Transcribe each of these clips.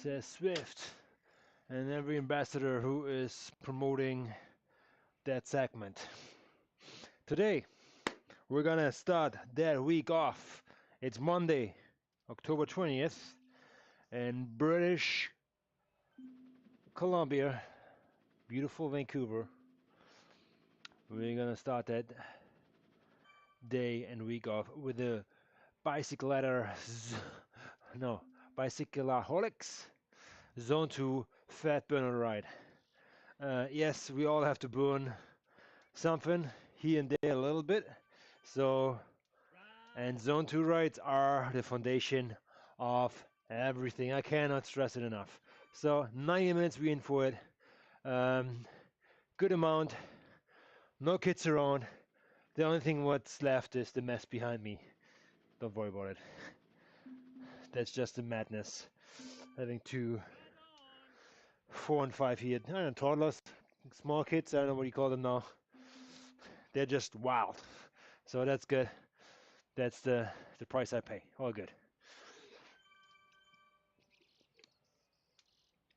says Zwift, and every ambassador who is promoting that segment. Today, we're gonna start that week off. It's Monday, October 20th, in British Columbia, beautiful Vancouver. We're gonna start that day and week off with the Bicycleaholics Zone 2 Fat Burner Ride. Yes, we all have to burn something here and there a little bit. And Zone 2 rides are the foundation of everything. I cannot stress it enough. So 90 minutes we in for it. Good amount. No kids around. The only thing what's left is the mess behind me. Don't worry about it. That's just the madness. Having 2, 4 and 5 here. I don't know, toddlers, small kids, I don't know what you call them now. They're just wild. So that's good. That's the price I pay. All good.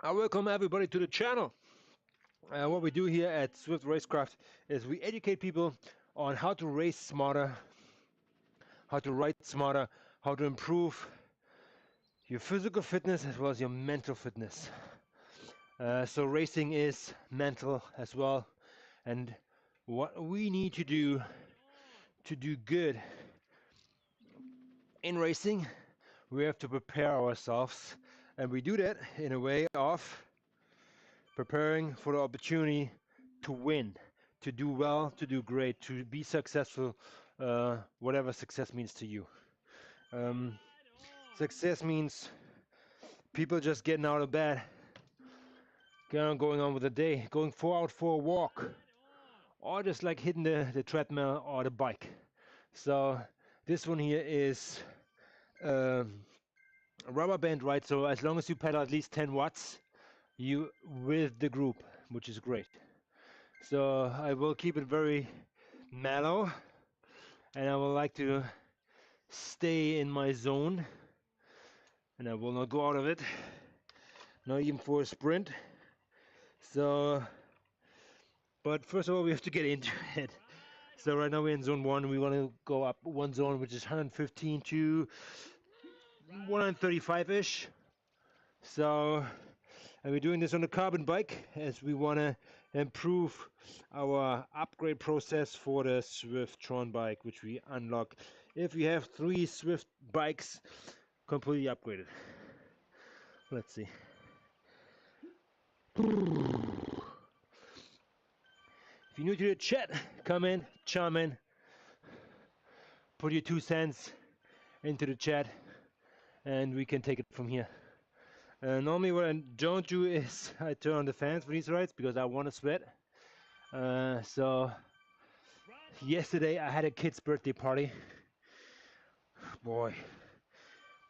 I welcome everybody to the channel. What we do here at ZwiftRaceCraft is we educate people on how to race smarter, how to ride smarter, how to improve your physical fitness as well as your mental fitness. So racing is mental as well, and what we need to do good in racing, we have to prepare ourselves, and we do that in a way of preparing for the opportunity to win, to do well, to do great, to be successful, whatever success means to you. Success means people just getting out of bed, going on with the day, going out for a walk, or just like hitting the treadmill or the bike. So this one here is a rubber band ride, so as long as you pedal at least 10 watts, you with the group, which is great. So I will keep it very mellow, and I would like to stay in my zone, and I will not go out of it, not even for a sprint. So, but first of all, we have to get into it. So right now we're in zone 1. We want to go up one zone, which is 115 to 135-ish. So, and we're doing this on a carbon bike as we want to improve our upgrade process for the Zwift bike, which we unlock if we have 3 Zwift bikes completely upgraded. Let's see. If you're new to the chat, come in, chime in, put your 2 cents into the chat, and we can take it from here. Normally what I don't do is I turn on the fans for these rides because I want to sweat. So yesterday I had a kid's birthday party. Boy,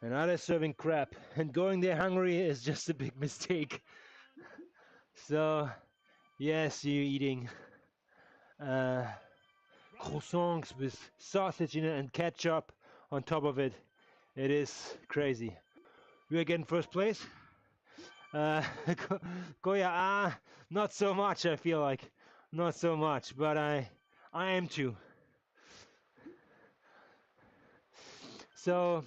and I was serving crap, and going there hungry is just a big mistake. So yes, you're eating croissants with sausage in it and ketchup on top of it. It is crazy. We are getting first place. Goya, not so much. I feel like not so much, but I am too. So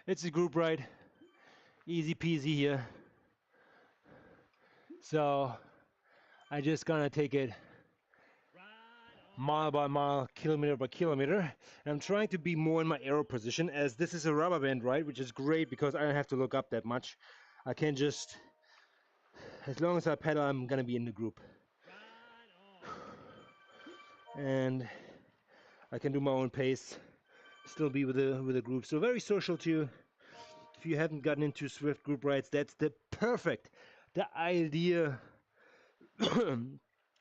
it's a group ride, easy peasy here. So I just gonna take it mile by mile, kilometer by kilometer. And I'm trying to be more in my aero position, as this is a rubber band ride, which is great because I don't have to look up that much. I can just, as long as I pedal, I'm gonna be in the group, and I can do my own pace, still be with the group. So very social too. If you haven't gotten into Zwift group rides, that's the ideal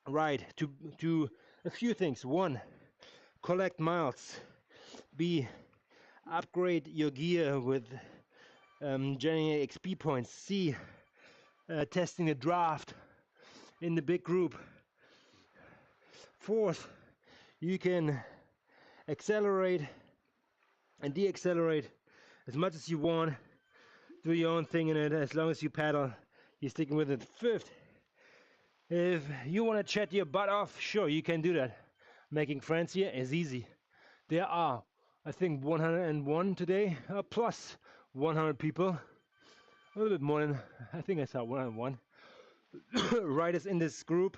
ride to do a few things. 1, collect miles. B, upgrade your gear with generating XP points. C, testing a draft in the big group. 4th, you can accelerate and deaccelerate as much as you want do your own thing in it. As long as you paddle, you're sticking with it. Fifth, if you want to chat your butt off, sure, you can do that. Making friends here is easy. There are, I think, 101 today, plus 100 people. A little bit more than, I think I saw 101 riders in this group.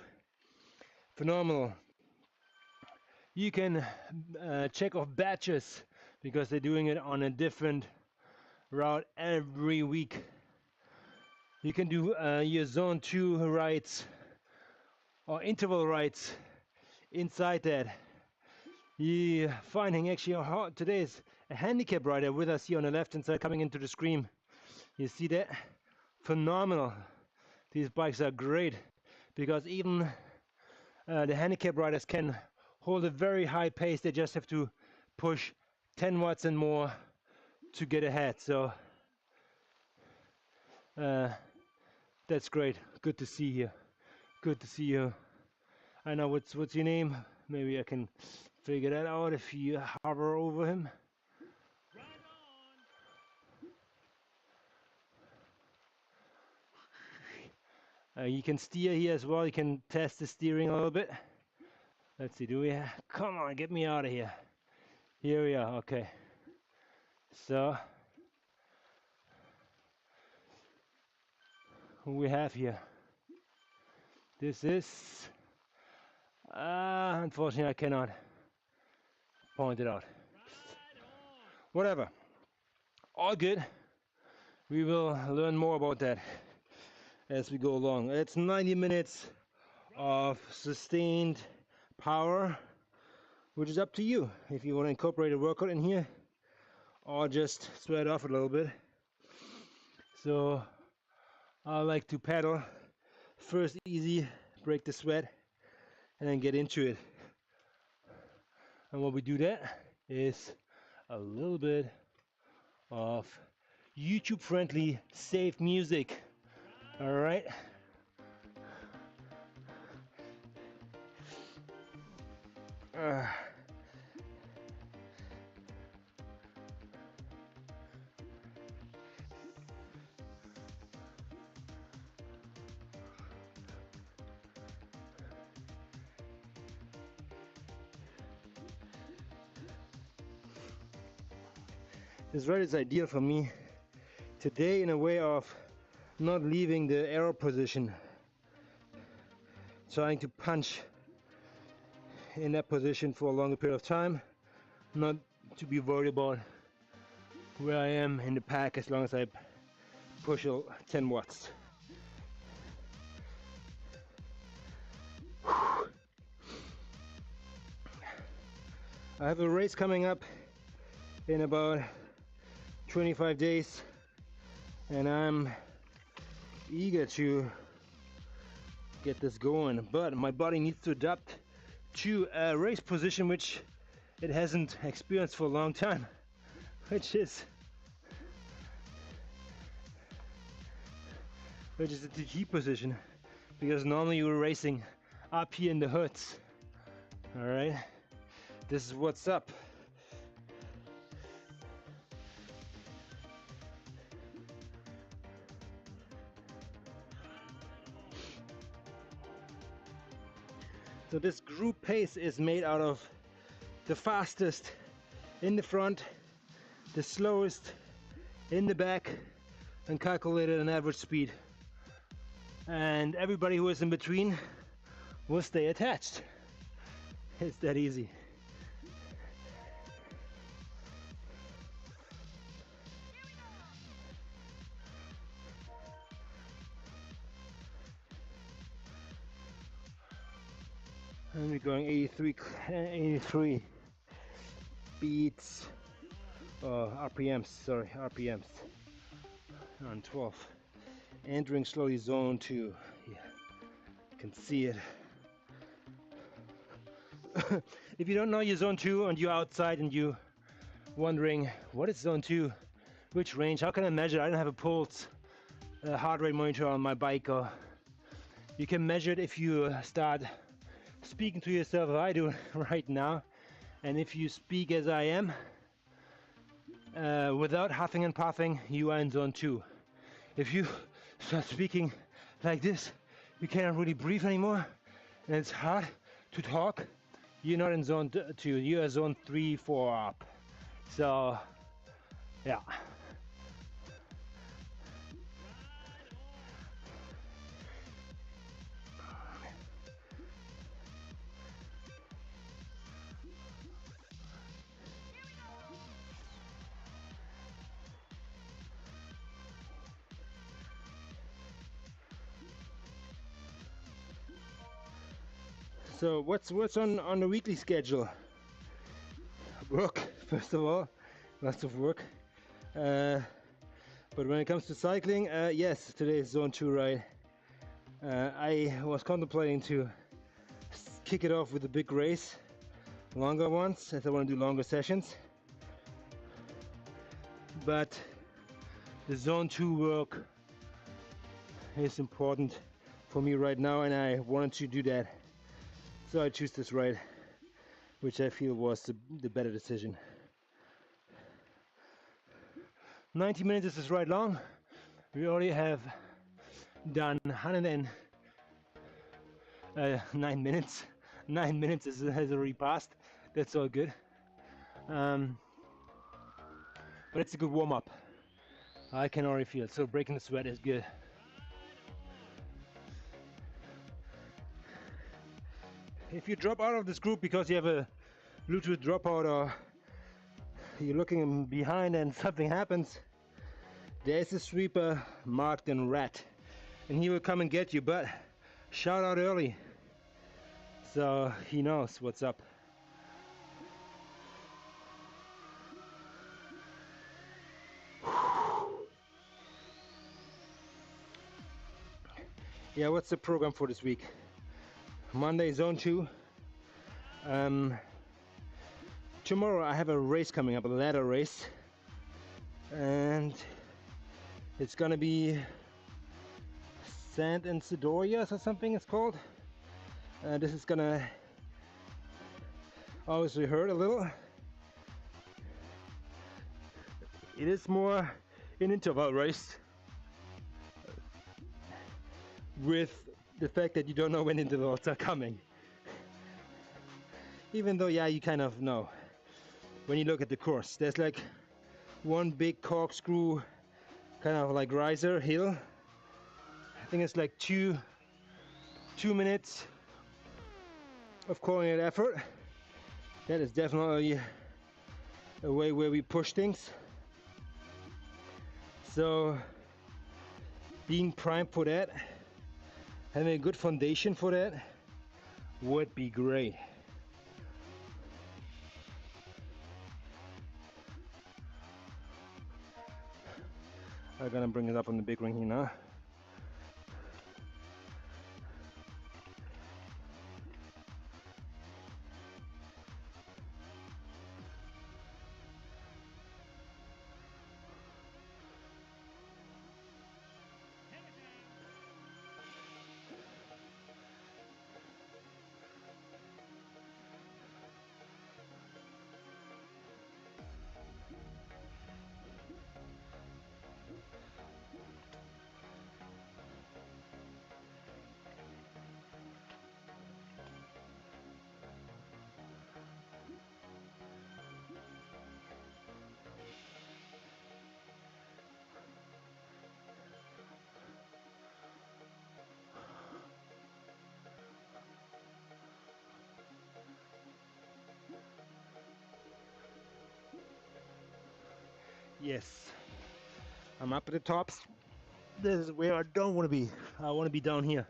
Phenomenal. You can check off badges because they're doing it on a different route every week. You can do your zone 2 rides or interval rides inside that. You're finding actually today is a handicap rider with us here on the left hand side coming into the screen. You see that? Phenomenal. These bikes are great because even the handicap riders can hold a very high pace. They just have to push 10 watts and more to get ahead. So that's great. Good to see you. Good to see you. I know what's your name. Maybe I can figure that out if you hover over him. You can steer here as well. You can test the steering a little bit. Let's see, do we have, come on, get me out of here. Here we are, okay. So, who we have here? This is, unfortunately I cannot point it out. Whatever, all good. We will learn more about that as we go along. It's 90 minutes of sustained power, which is up to you if you want to incorporate a workout in here or just sweat off a little bit. So I like to paddle first, easy, break the sweat, and then get into it. And while we do that is a little bit of YouTube friendly safe music. All right. This ride is ideal for me today in a way of not leaving the arrow position, trying to punch in that position for a longer period of time, not to be worried about where I am in the pack as long as I push 10 watts. I have a race coming up in about 25 days and I'm eager to get this going, but my body needs to adapt to a race position which it hasn't experienced for a long time, which is the TT position, because normally you were racing up here in the hoods. All right, this is what's up. So this group pace is made out of the fastest in the front, the slowest in the back, and calculated an average speed. And everybody who is in between will stay attached. It's that easy. And we're going 83 beats, RPMs, sorry, RPMs on 12. Entering slowly zone 2. Yeah, you can see it. If you don't know your zone 2 and you're outside and you're wondering what is zone 2, which range, how can I measure? I don't have a pulse, a heart rate monitor on my bike, or you can measure it if you start speaking to yourself as I do right now, and if you speak as I am without huffing and puffing, you are in zone 2. if you start speaking like this, you cannot really breathe anymore, and it's hard to talk. You're not in zone 2, you're zone 3, 4 up. So, yeah. So what's on the weekly schedule? Work, first of all, lots of work. But when it comes to cycling, yes, today is zone 2 ride. I was contemplating to kick it off with a big race, longer ones, as I want to do longer sessions. But the zone 2 work is important for me right now, and I wanted to do that. So I choose this ride, which I feel was the better decision. 90 minutes is right long. We already have done 109 minutes. 9 minutes has already passed. That's all good. But it's a good warm-up. I can already feel it. So breaking the sweat is good. If you drop out of this group because you have a Bluetooth dropout or you're looking behind and something happens, there's a sweeper marked in red, and he will come and get you, but shout out early so he knows what's up. Yeah, what's the program for this week? Monday, zone 2. Tomorrow I have a race coming up, a ladder race, and it's gonna be Sand and Sidorias or something it's called. This is gonna obviously hurt a little. It is more an interval race with the fact that you don't know when intervals are coming. Even though, yeah, you kind of know when you look at the course. There's like one big corkscrew kind of like riser hill. I think it's like two minutes of coordinated effort. That is definitely a way where we push things. So being primed for that, having a good foundation for that would be great. I'm gonna bring it up on the big ring here now. Yes, I'm up at the tops. This is where I don't want to be. I want to be down here.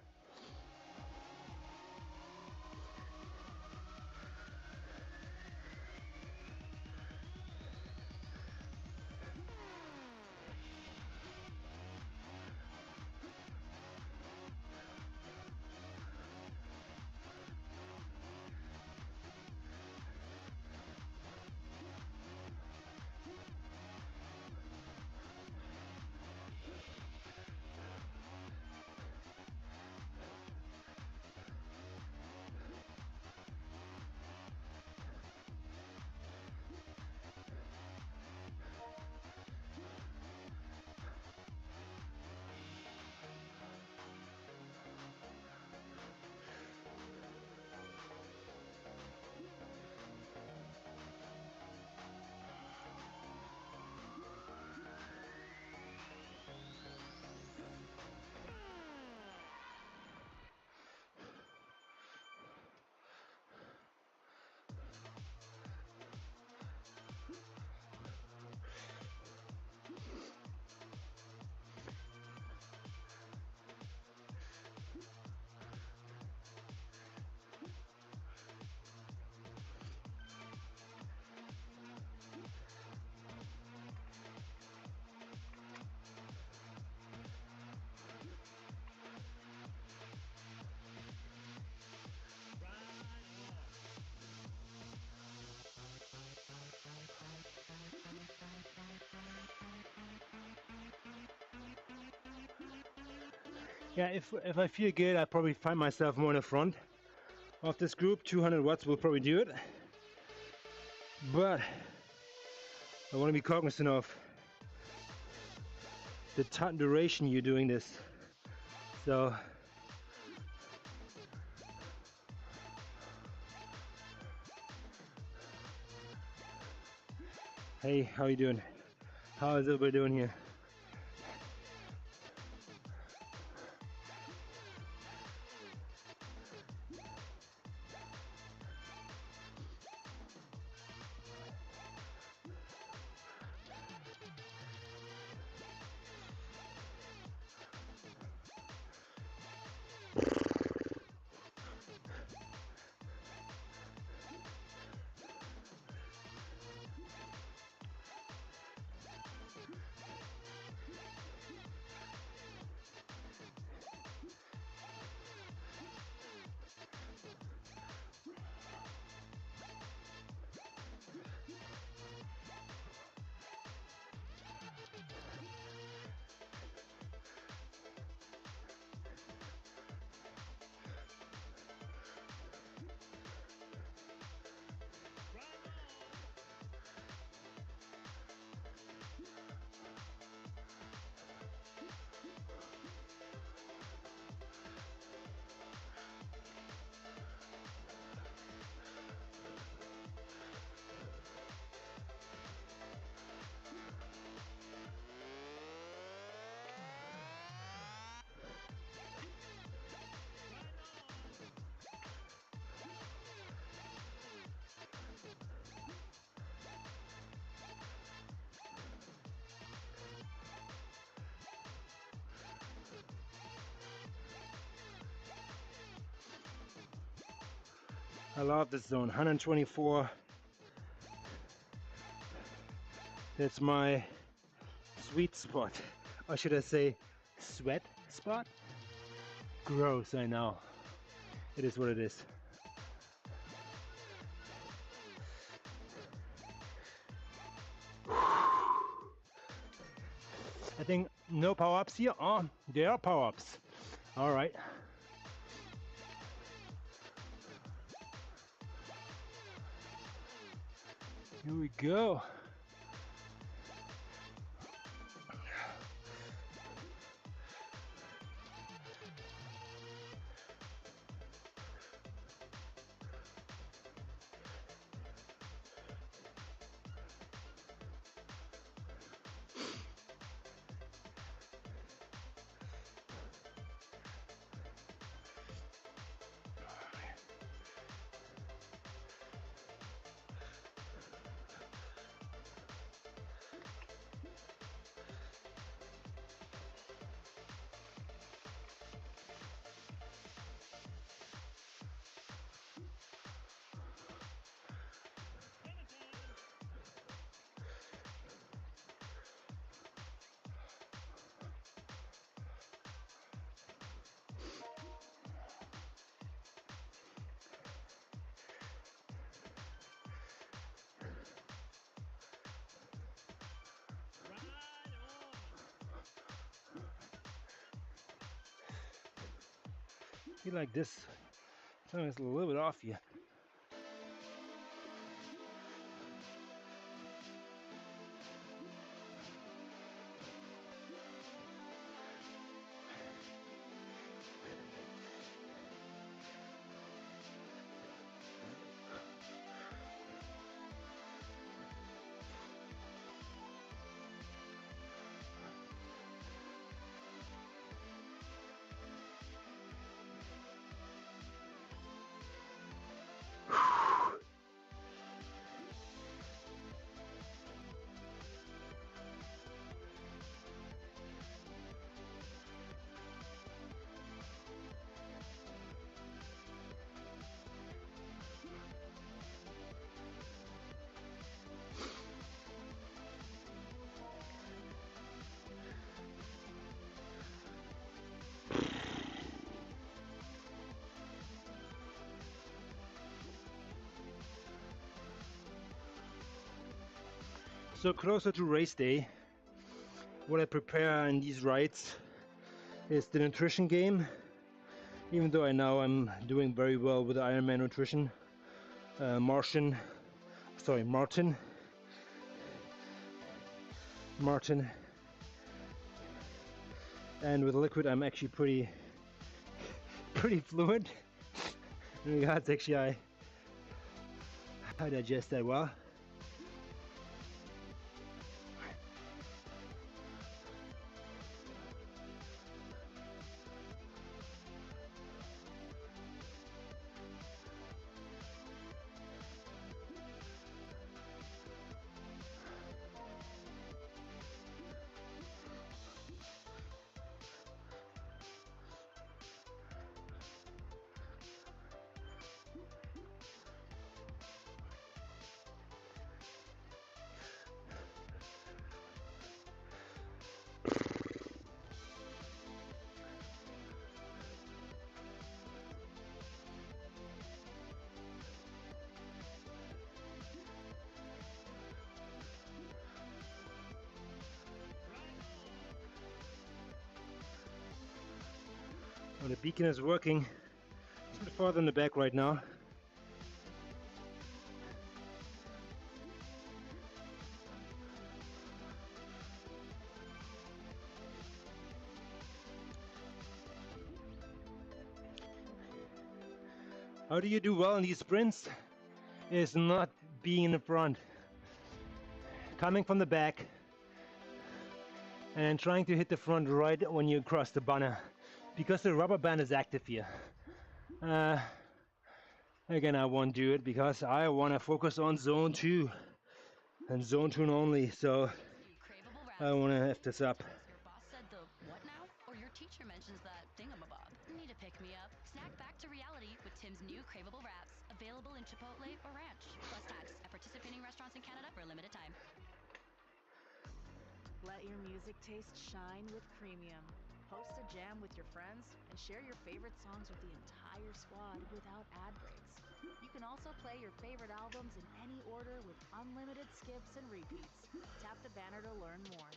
Yeah, if I feel good, I probably find myself more in the front of this group. 200 watts will probably do it, but I want to be cognizant of the duration you're doing this. So hey, how you doing? How is everybody doing here? I love this zone, 124. That's my sweet spot. Or should I say sweat spot? Gross, I know. It is what it is. I think no power-ups here. Oh, there are power-ups. All right. Here we go. I feel like this something is a little bit off here. So closer to race day, what I prepare in these rides is the nutrition game. Even though I know I'm doing very well with the Ironman nutrition, Martin, and with liquid I'm actually pretty fluent. In regards, actually, I digest that well. Well, the beacon is working. It's a bit farther in the back right now. How do you do well in these sprints? Is not being in the front. Coming from the back and trying to hit the front right when you cross the banner, because the rubber band is active here. Again, I won't do it because I want to focus on zone 2 and zone 2 only, so I want to F this up. Your boss said the what now? Or your teacher mentions that thingamabob. Need to pick me up. Snack back to reality with Tim's new craveable wraps. Available in Chipotle or Ranch. Plus tax at participating restaurants in Canada for a limited time. Let your music taste shine with Premium. Host a jam with your friends and share your favorite songs with the entire squad without ad breaks. You can also play your favorite albums in any order with unlimited skips and repeats. Tap the banner to learn more.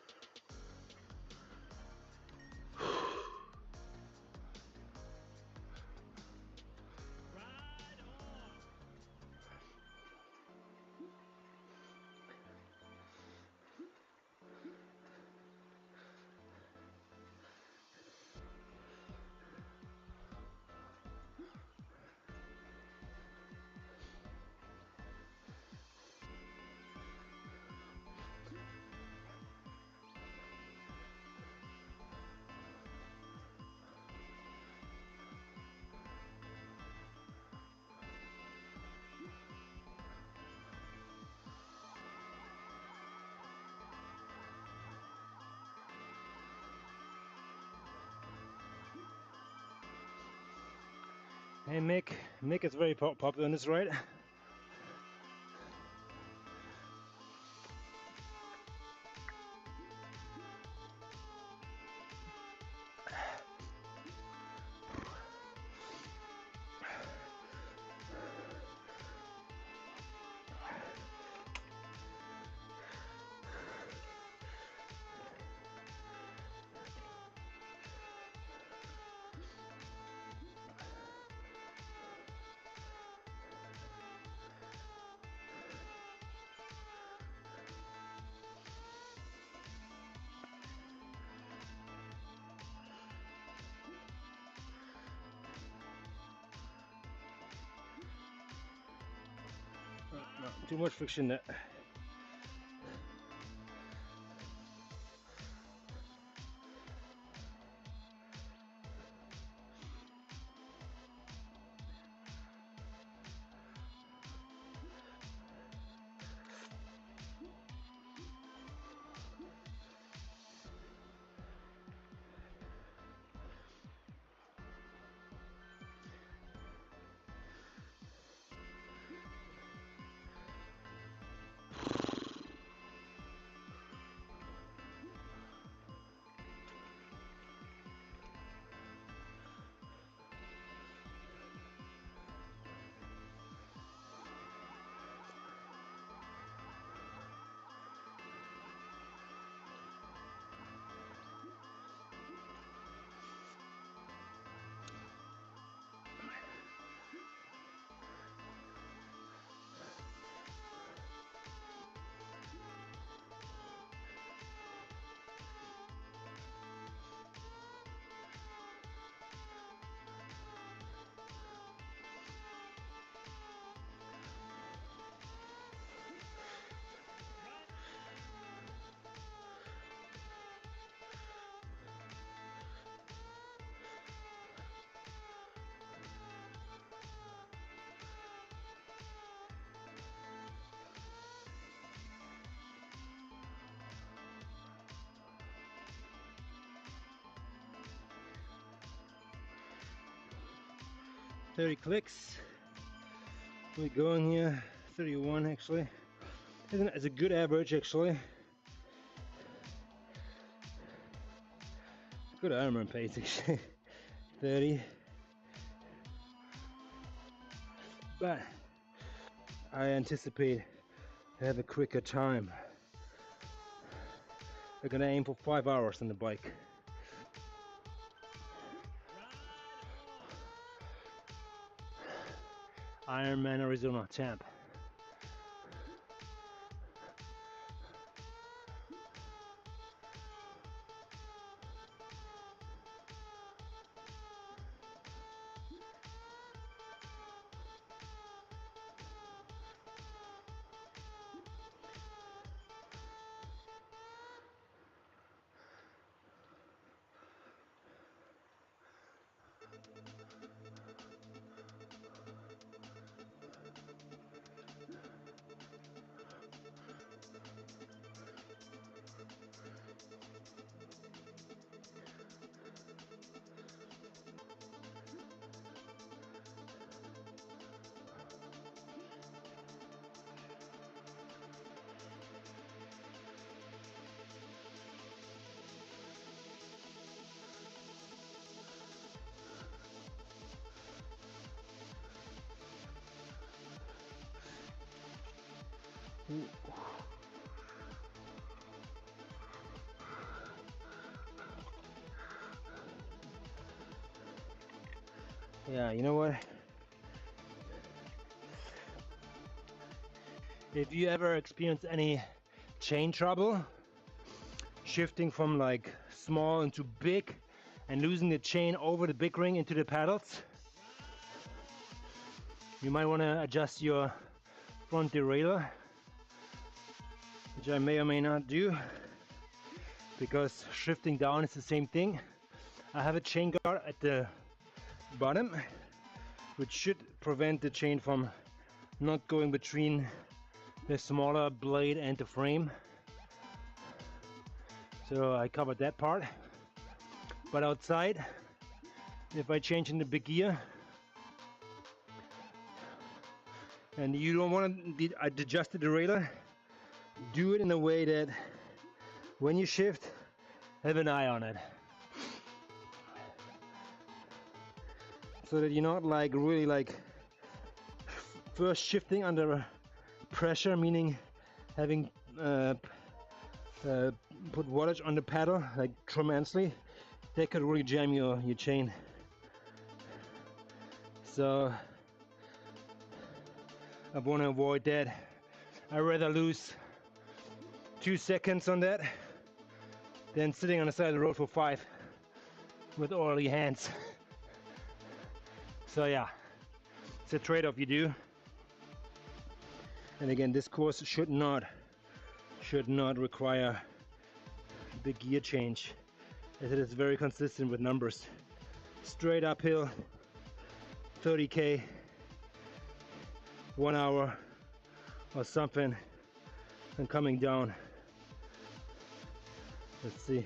Hey Mick is very popular on this ride. No, too much friction there. 30 clicks. We're going here, 31 actually. It's a good average actually. Good Ironman pace actually. 30. But I anticipate to have a quicker time. We're gonna aim for 5 hours on the bike. Ironman Arizona champ. Yeah, you know what? If you ever experience any chain trouble, shifting from like small into big and losing the chain over the big ring into the paddles, you might want to adjust your front derailleur, which I may or may not do, because shifting down is the same thing. I have a chain guard at the bottom, which should prevent the chain from not going between the smaller blade and the frame. So I covered that part. But outside, if I change in the big gear and you don't want to adjust the derailleur, do it in a way that when you shift, have an eye on it, so that you're not like really like first shifting under pressure, meaning having put wattage on the pedal like tremendously. That could really jam your chain. So I want to avoid that. I'd rather lose 2 seconds on that than sitting on the side of the road for 5 with oily hands. So yeah, it's a trade-off you do. And again, this course should not require the gear change, as it is very consistent with numbers. Straight uphill, 30k, 1 hour or something, and coming down. Let's see.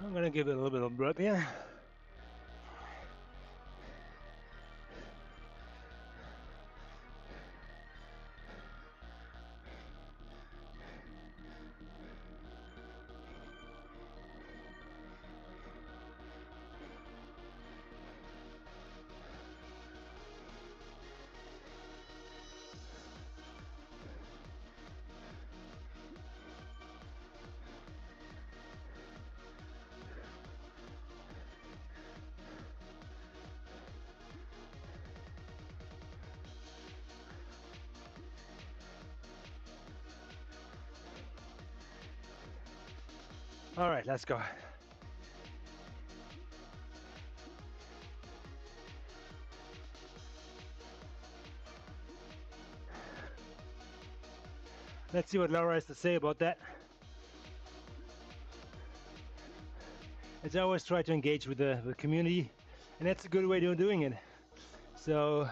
I'm gonna give it a little bit of burp here. All right, let's go. Let's see what Laura has to say about that. As I always try to engage with the community, and that's a good way of doing it. So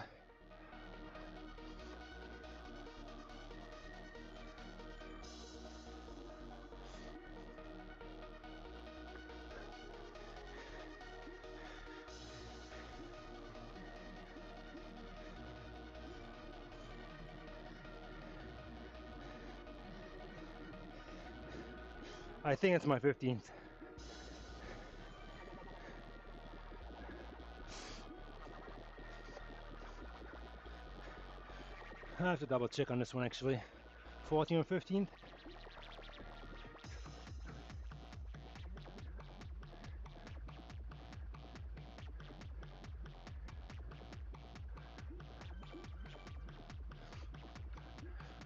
I think it's my 15th. I have to double check on this one actually. 14th or 15th?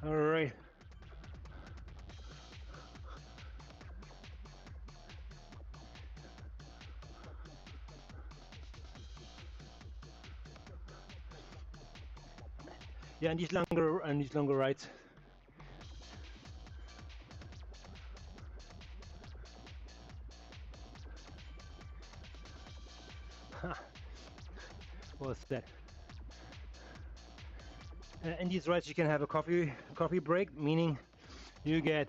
All right. Yeah, and these longer rides. What's that? In these rides, you can have a coffee break, meaning you get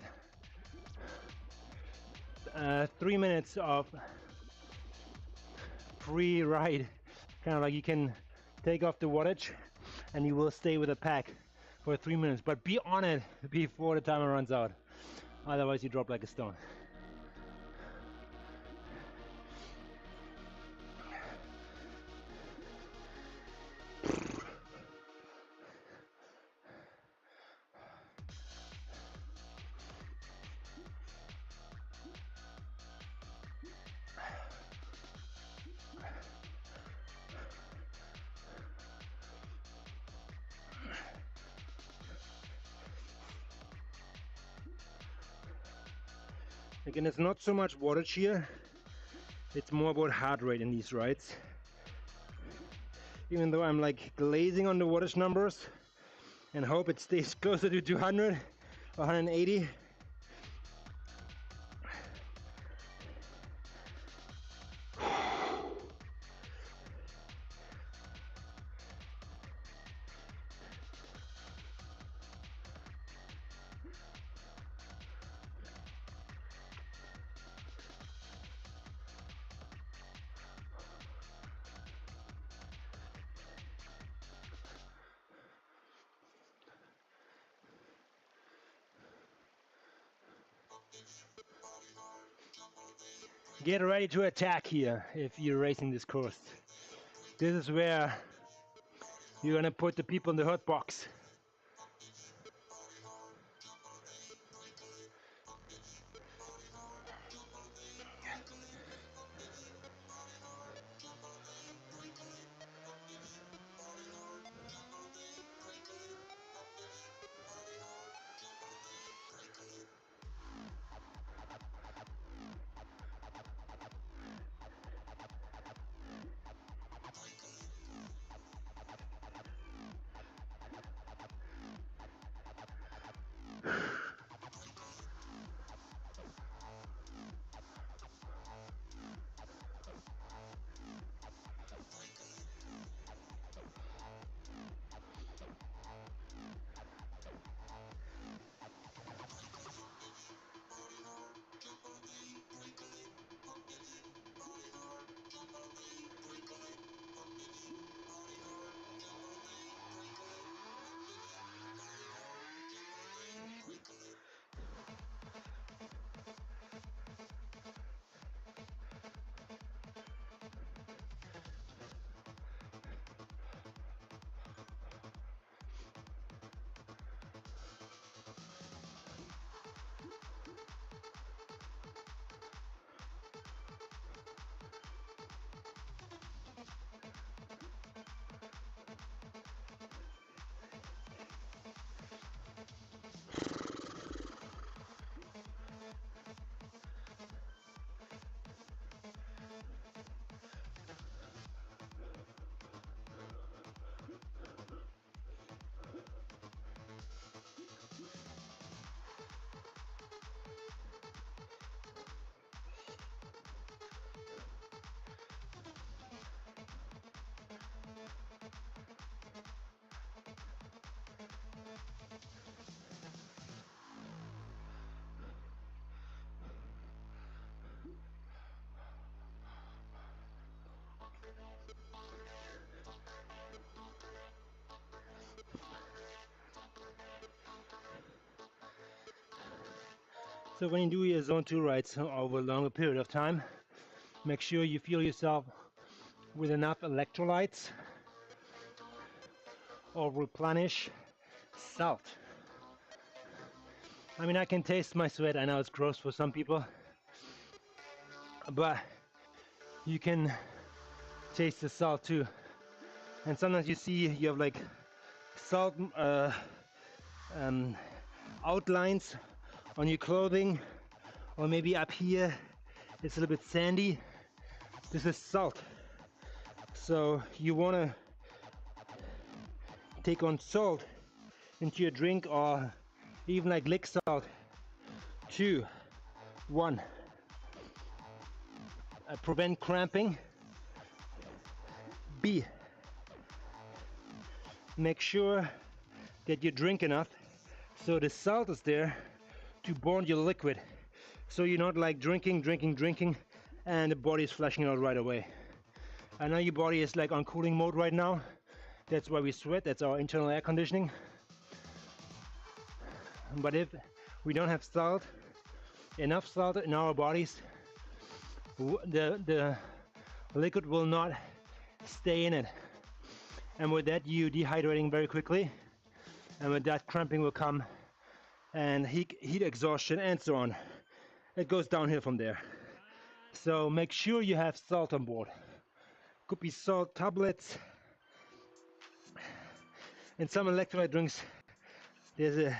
3 minutes of free ride. Kind of like you can take off the wattage, and you will stay with the pack for 3 minutes. But be on it before the timer runs out. Otherwise, you drop like a stone. Again, it's not so much wattage here, it's more about heart rate in these rides. Even though I'm like glazing on the wattage numbers and hope it stays closer to 200 or 180. Get ready to attack here if you're racing this course. This is where you're gonna put the people in the hot box. So when you do your zone 2 rides over a longer period of time, make sure you fuel yourself with enough electrolytes or replenish salt. I mean, I can taste my sweat. I know it's gross for some people, but you can taste the salt too. And sometimes you see you have like salt outlines on your clothing, or maybe up here it's a little bit sandy. This is salt. So you want to take on salt into your drink, or even like lick salt. 2, 1. Prevent cramping. B. Make sure that you drink enough so the salt is there to bond your liquid, so you're not like drinking and the body is flushing out right away. I know your body is like on cooling mode right now. That's why we sweat. That's our internal air conditioning. But if we don't have salt, enough salt in our bodies, the liquid will not stay in it, and with that you dehydrating very quickly, and with that cramping will come, and heat exhaustion, and so on. It goes downhill from there. So make sure you have salt on board. Could be salt tablets. In some electrolyte drinks there's a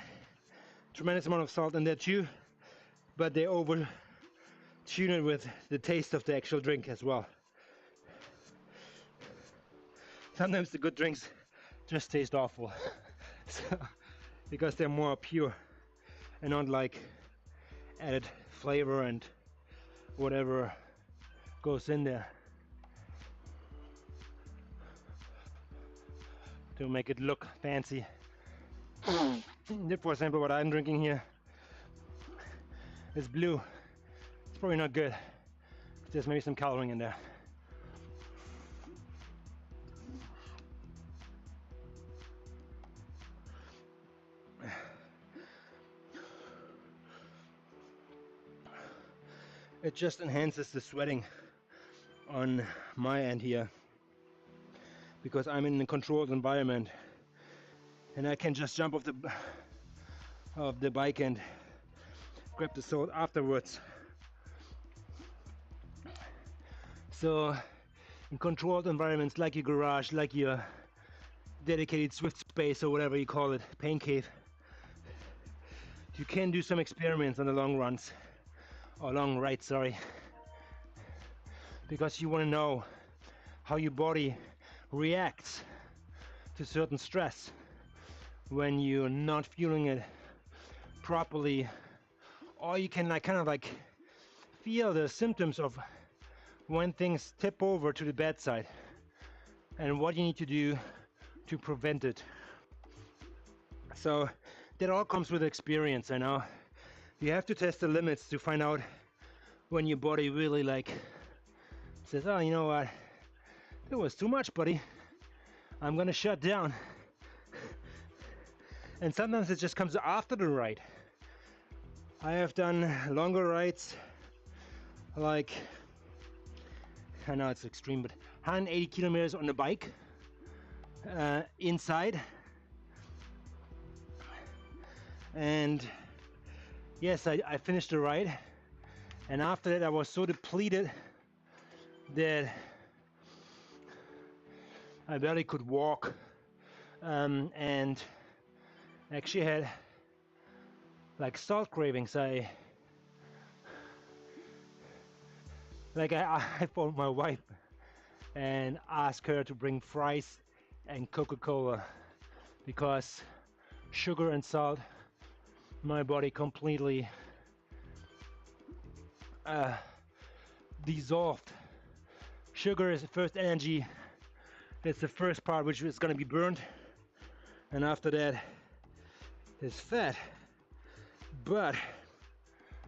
tremendous amount of salt in there too, but they over tune it with the taste of the actual drink as well. Sometimes the good drinks just taste awful so, because they're more pure and not like added flavor and whatever goes in there to make it look fancy. For example, what I'm drinking here is blue. It's probably not good. There's maybe some coloring in there. It just enhances the sweating on my end here, because I'm in a controlled environment and I can just jump off the bike and grab the salt afterwards. So in controlled environments like your garage, like your dedicated Zwift space or whatever you call it, pain cave, you can do some experiments on the long runs, or long rides, sorry, because you want to know how your body reacts to certain stress when you're not fueling it properly, or you can like kind of like feel the symptoms of when things tip over to the bad side and what you need to do to prevent it. So that all comes with experience. I know you have to test the limits to find out when your body really like says, oh, you know what, it was too much, buddy, I'm gonna shut down. And sometimes it just comes after the ride. I have done longer rides, like, I know it's extreme, but 180 kilometers on the bike, inside. And yes, I finished the ride, and after that I was so depleted that I barely could walk, and actually had like salt cravings. I phoned my wife and asked her to bring fries and Coca-Cola, because sugar and salt, my body completely dissolved. Sugar is the first energy. That's the first part which is going to be burned, and after that is fat. But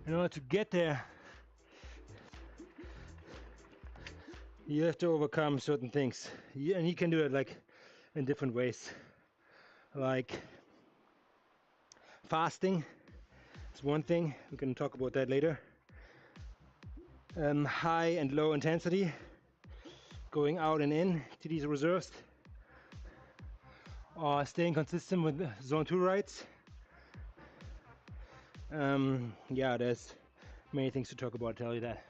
in order to get there, you have to overcome certain things, and you can do it like in different ways, like fasting. It's one thing, we can talk about that later. High and low intensity, going out and in to these reserves, or staying consistent with zone 2 rides. Yeah, there's many things to talk about, I'll tell you that.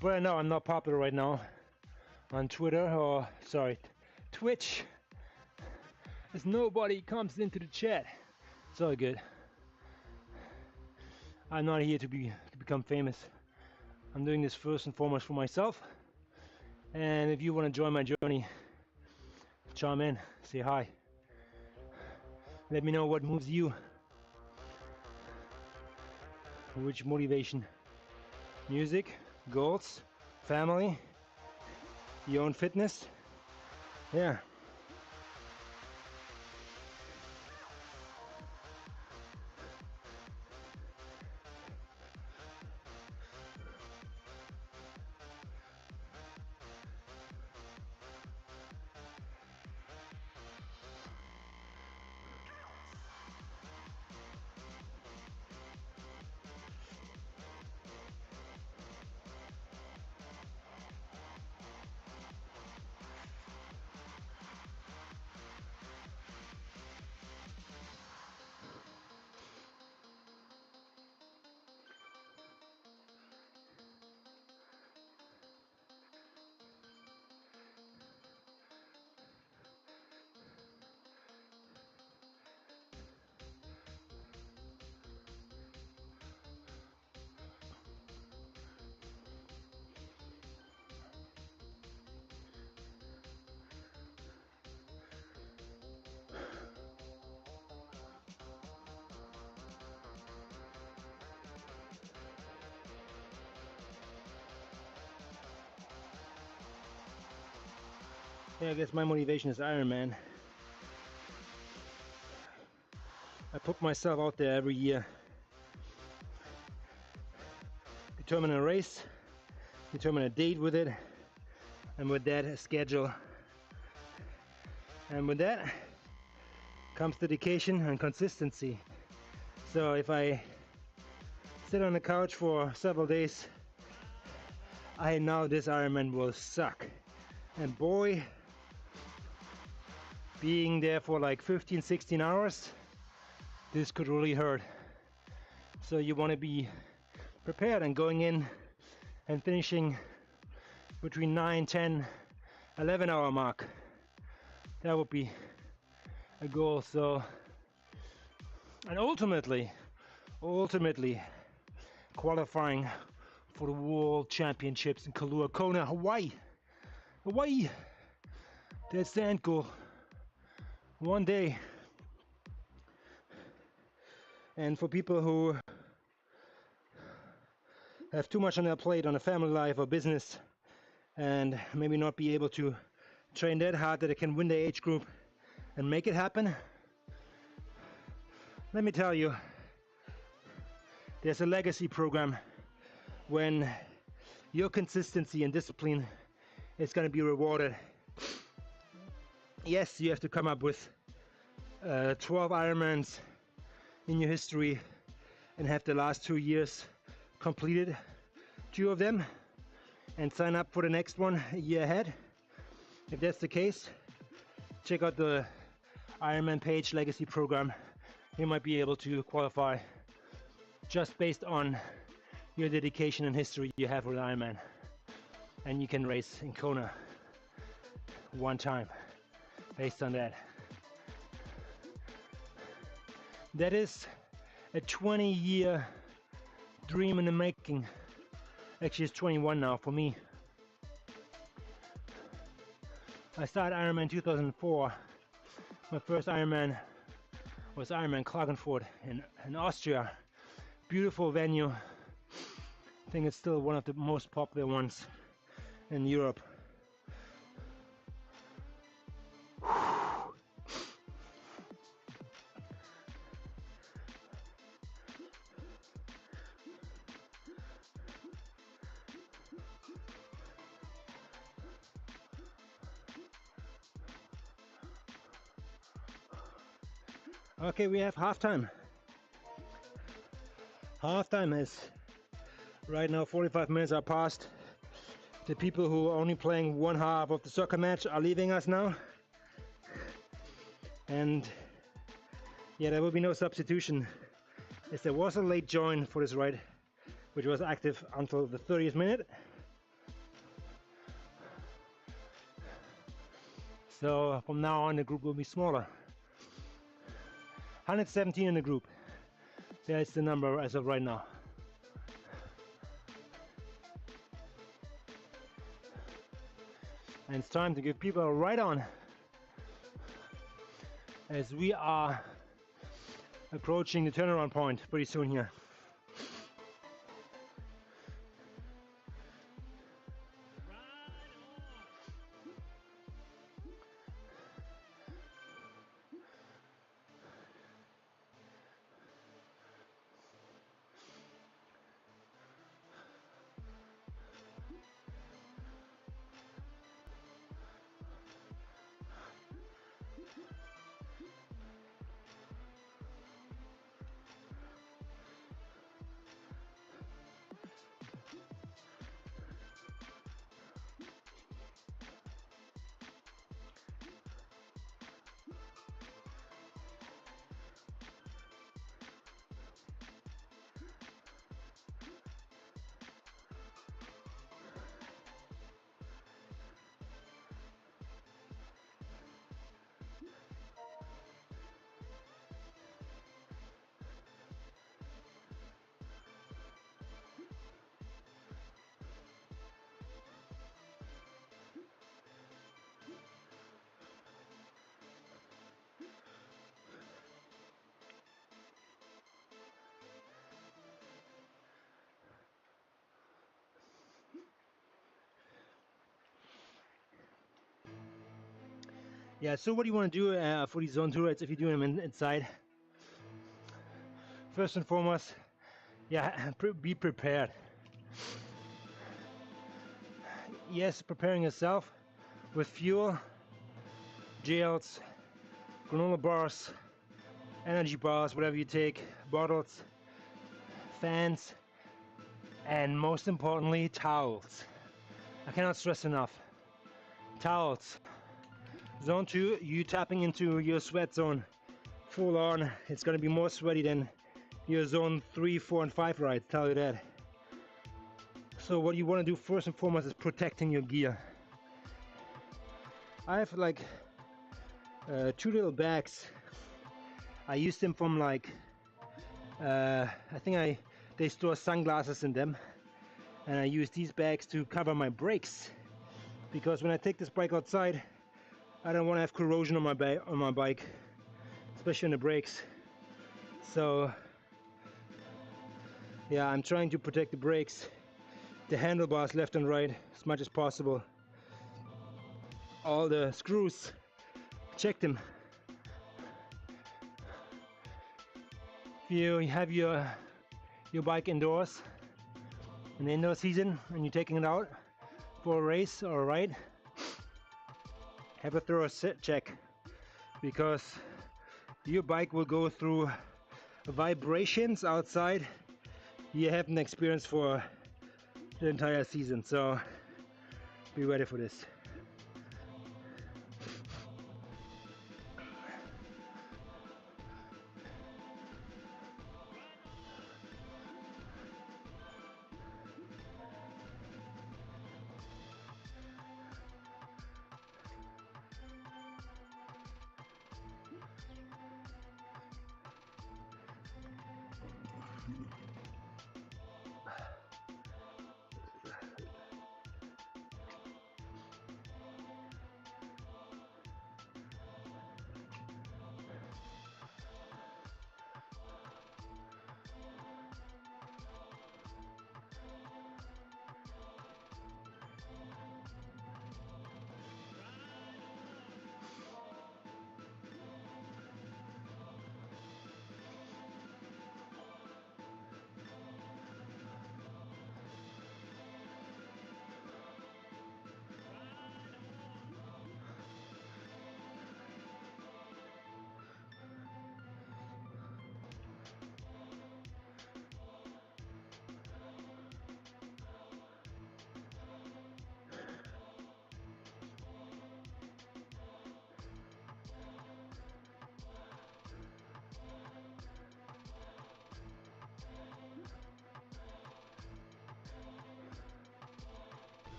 But I know I'm not popular right now on Twitter, or sorry, Twitch, as nobody comes into the chat. It's all good. I'm not here to become famous. I'm doing this first and foremost for myself. And if you want to join my journey, chime in, say hi. Let me know what moves you. Which motivation? Music, goals, family, your own fitness. Yeah. Yeah, I guess my motivation is Ironman. I put myself out there every year. Determine a race, determine a date with it, and with that a schedule. And with that comes dedication and consistency. So if I sit on the couch for several days, I know this Ironman will suck. And boy, being there for like 15-16 hours, this could really hurt. So you want to be prepared, and going in and finishing between 9, 10, 11 hour mark, that would be a goal. So, and ultimately qualifying for the World Championships in Kailua Kona, Hawaii. That's the end goal. One day. And for people who have too much on their plate on a family life or business, and maybe not be able to train that hard that they can win the age group and make it happen, let me tell you, there's a legacy program when your consistency and discipline is going to be rewarded. Yes, you have to come up with 12 Ironmans in your history and have the last 2 years completed 2 of them and sign up for the next one a year ahead. If that's the case, check out the Ironman page legacy program. You might be able to qualify just based on your dedication and history you have with Ironman, and you can race in Kona one time based on that. That is a 20-year dream in the making. Actually, it's 21 now for me. I started Ironman 2004. My first Ironman was Ironman Klagenfurt in Austria. Beautiful venue. I think it's still one of the most popular ones in Europe. Okay, we have halftime. Halftime is right now 45 minutes are past. The people who are only playing one half of the soccer match are leaving us now. And yeah, there will be no substitution, as there was a late join for this ride, which was active until the 30th minute. So from now on the group will be smaller. 117 in the group. That's the number as of right now. And it's time to give people a ride on, as we are approaching the turnaround point pretty soon here. Yeah, so what do you want to do for these zone 2 rides if you're doing them inside? First and foremost, yeah, be prepared. Yes, preparing yourself with fuel, gels, granola bars, energy bars, whatever you take, bottles, fans, and most importantly, towels. I cannot stress enough. Towels. Zone 2, you tapping into your sweat zone full on. It's going to be more sweaty than your zone 3, 4, and 5 rides, tell you that. So what you want to do first and foremost is protecting your gear. I have like 2 little bags. I use them from like, I think they store sunglasses in them. And I use these bags to cover my brakes. Because when I take this bike outside, I don't want to have corrosion on my bike, especially on the brakes. So yeah, I'm trying to protect the brakes, the handlebars left and right as much as possible. All the screws, check them. If you have your bike indoors in the indoor season and you're taking it out for a race or a ride, have a thorough check, because your bike will go through vibrations outside you haven't experienced for the entire season, so be ready for this.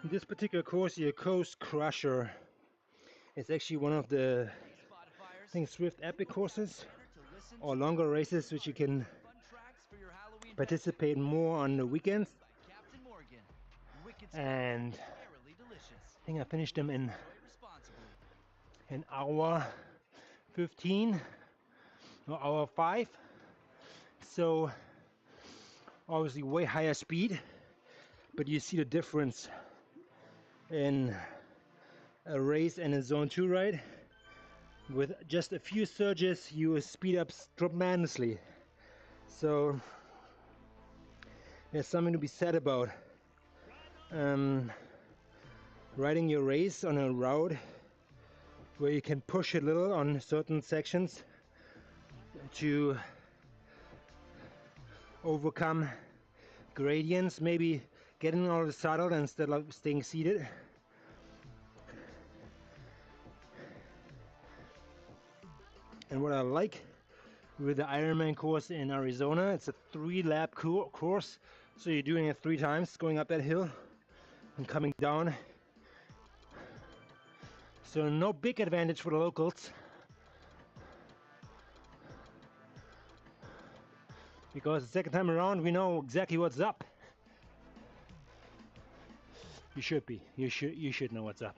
This particular course here, Coast Crusher, is actually one of the, I think, Zwift Epic courses or longer races which you can participate more on the weekends. And I think I finished them in an hour 15 or hour 5. So obviously way higher speed, but you see the difference in a race and a zone 2 ride. With just a few surges you speed up tremendously. So there's something to be said about riding your race on a route where you can push a little on certain sections to overcome gradients, maybe getting out of the saddle instead of staying seated. And what I like with the Ironman course in Arizona, it's a 3-lap course, so you're doing it 3 times, going up that hill and coming down. So no big advantage for the locals, because the second time around we know exactly what's up. You should be. You should know what's up.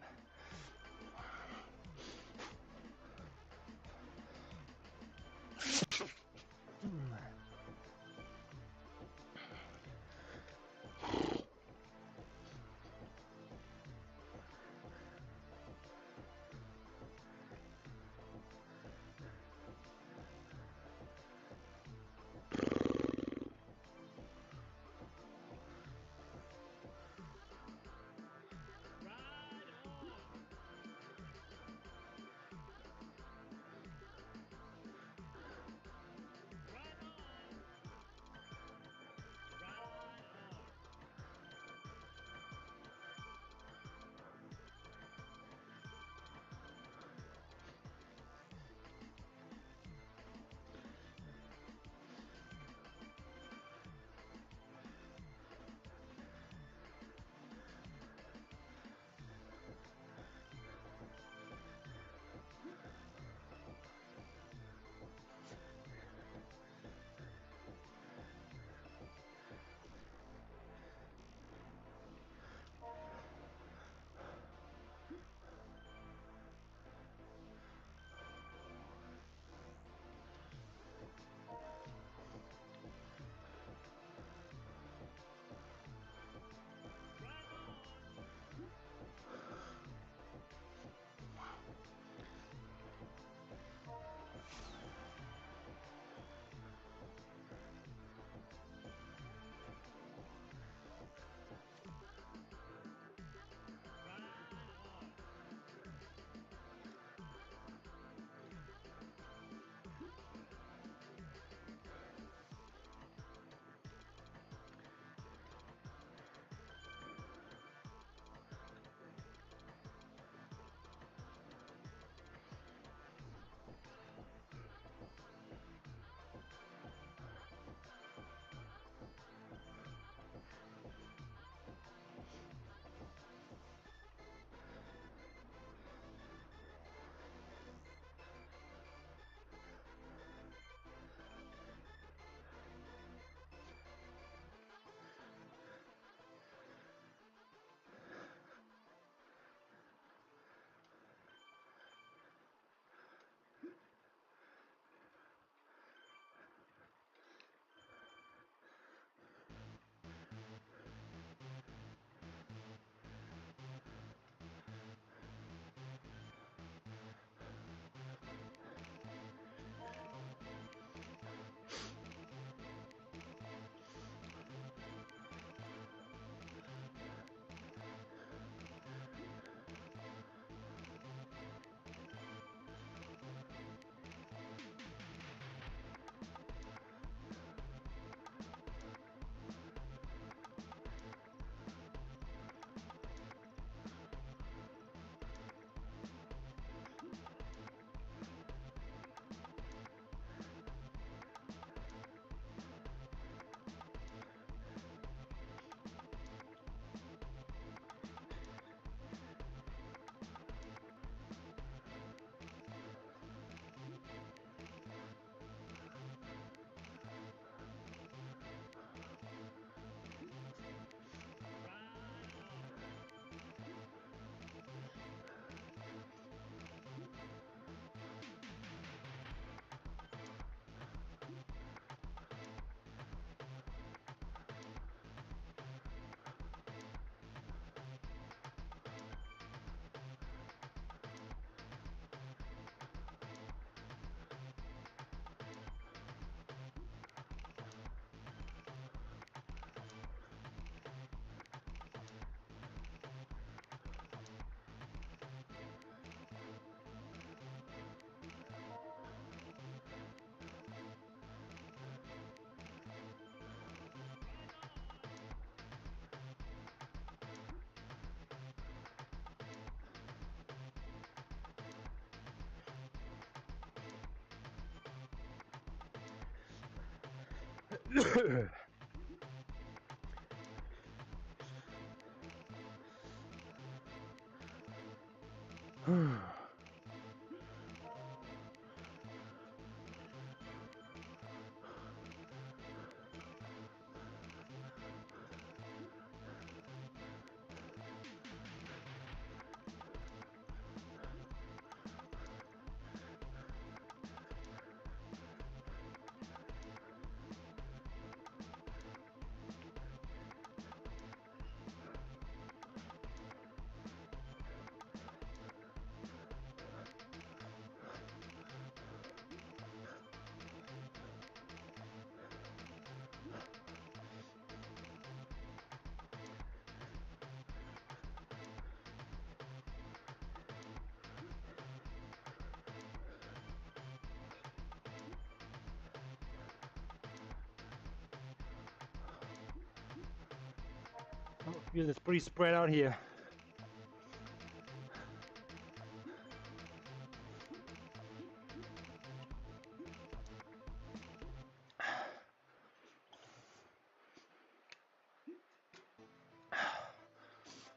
I feel it's pretty spread out here.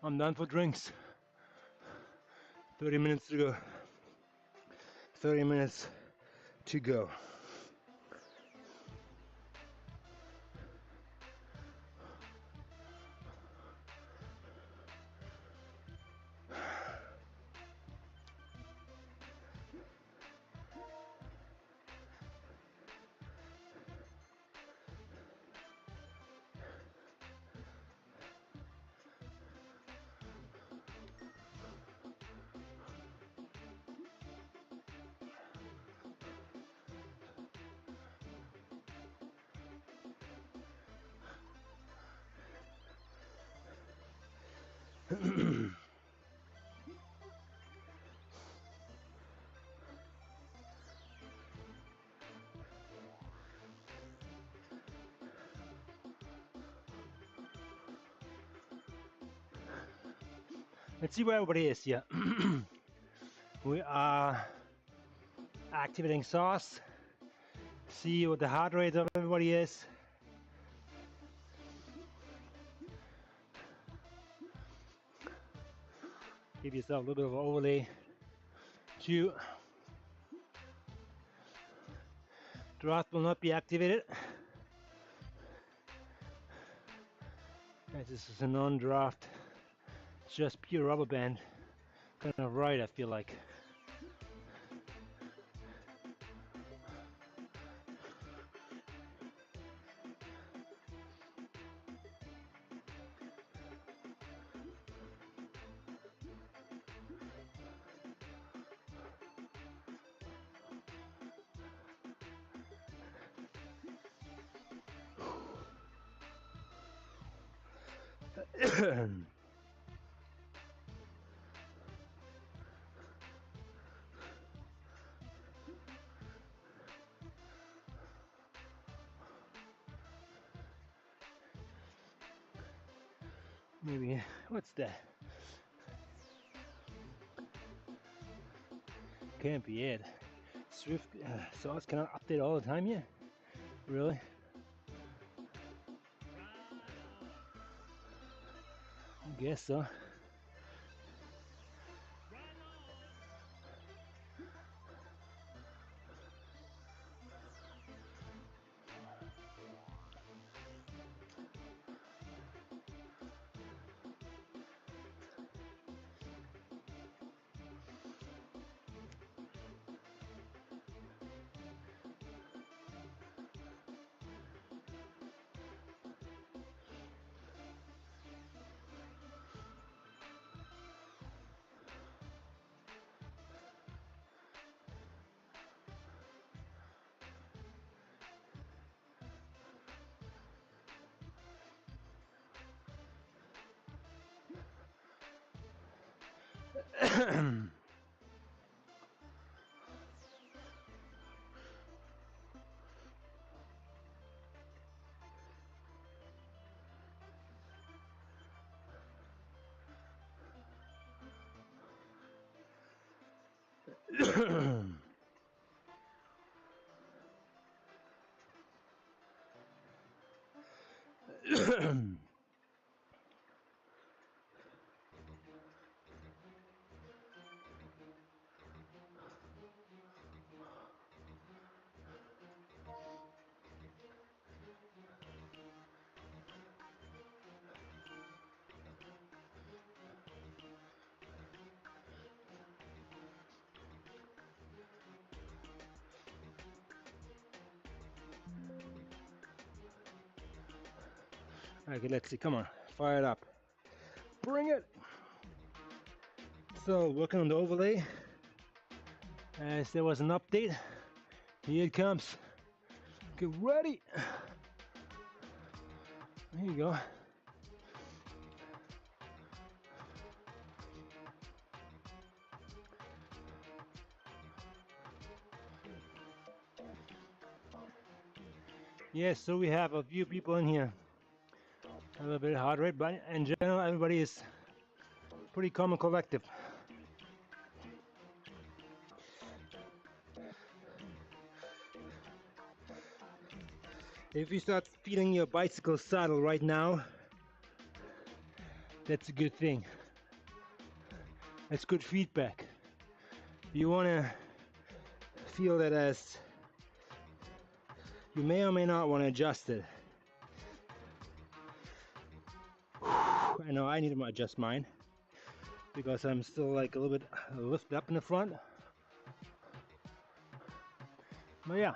I'm done for drinks. 30 minutes to go. 30 minutes to go. Let's see where everybody is here. We are activating sauce. See what the heart rate of everybody is. Give yourself a little bit of overlay to draft will not be activated. As this is a non-draft, just pure rubber band. Kind of right, I feel like. Maybe, what's that? Can't be it. Zwift sauce cannot update all the time yet? Really? I guess so. Okay, let's see. Come on, fire it up. Bring it. So, working on the overlay. As there was an update, here it comes. Get ready. There you go. Yes, so we have a few people in here. A little bit heart rate, but in general, everybody is pretty calm and collective. If you start feeling your bicycle saddle right now, that's a good thing. That's good feedback. You want to feel that as you may or may not want to adjust it. I know I need to adjust mine because I'm still like a little bit lifted up in the front. But yeah.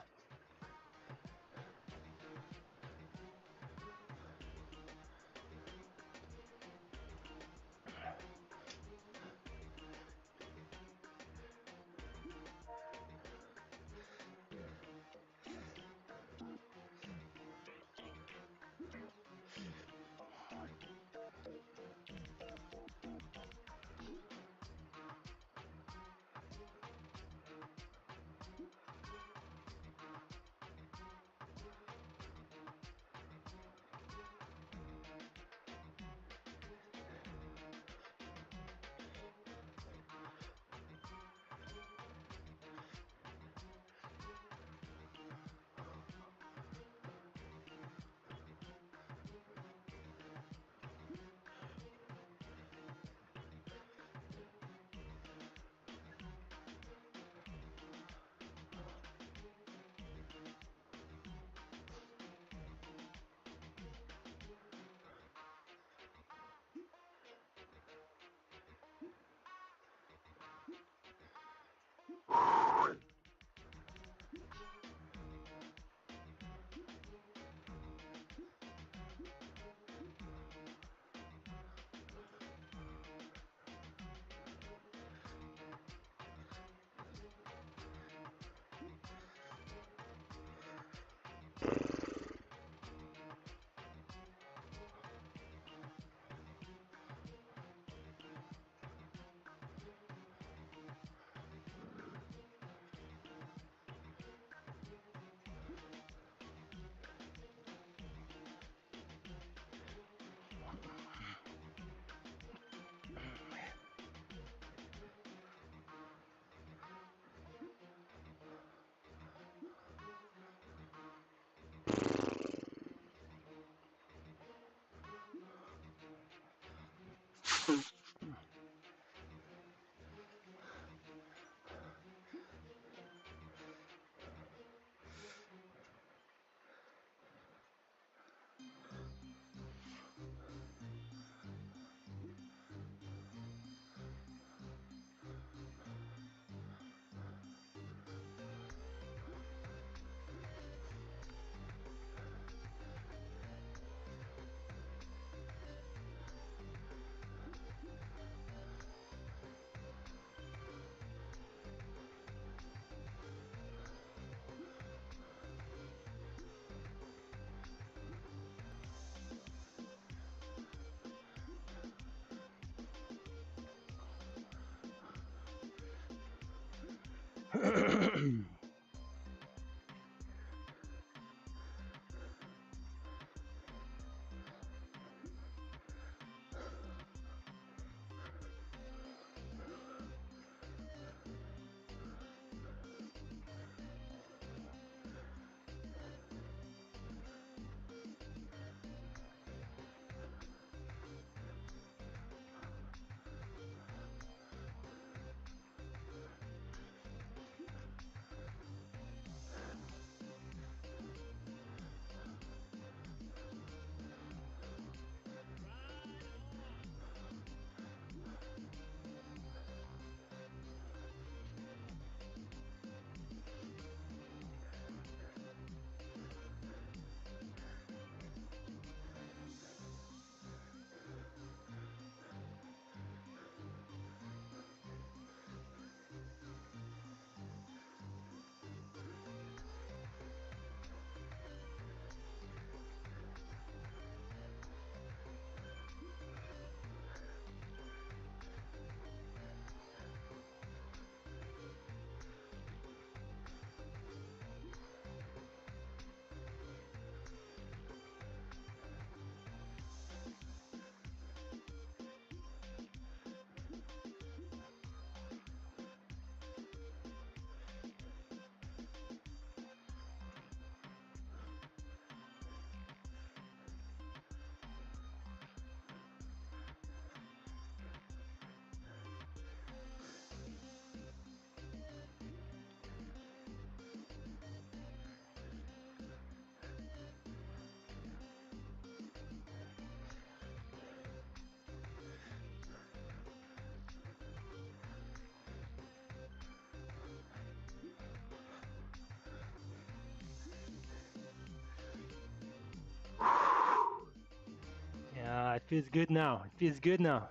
it feels good now. It feels good now.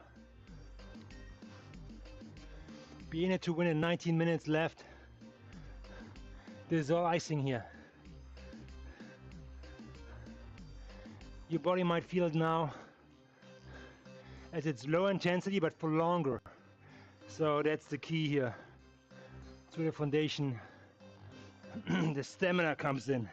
Being it to win in 19 minutes left. This is all icing here. Your body might feel it now as it's low intensity but for longer. So that's the key here. That's where the foundation, the stamina comes in.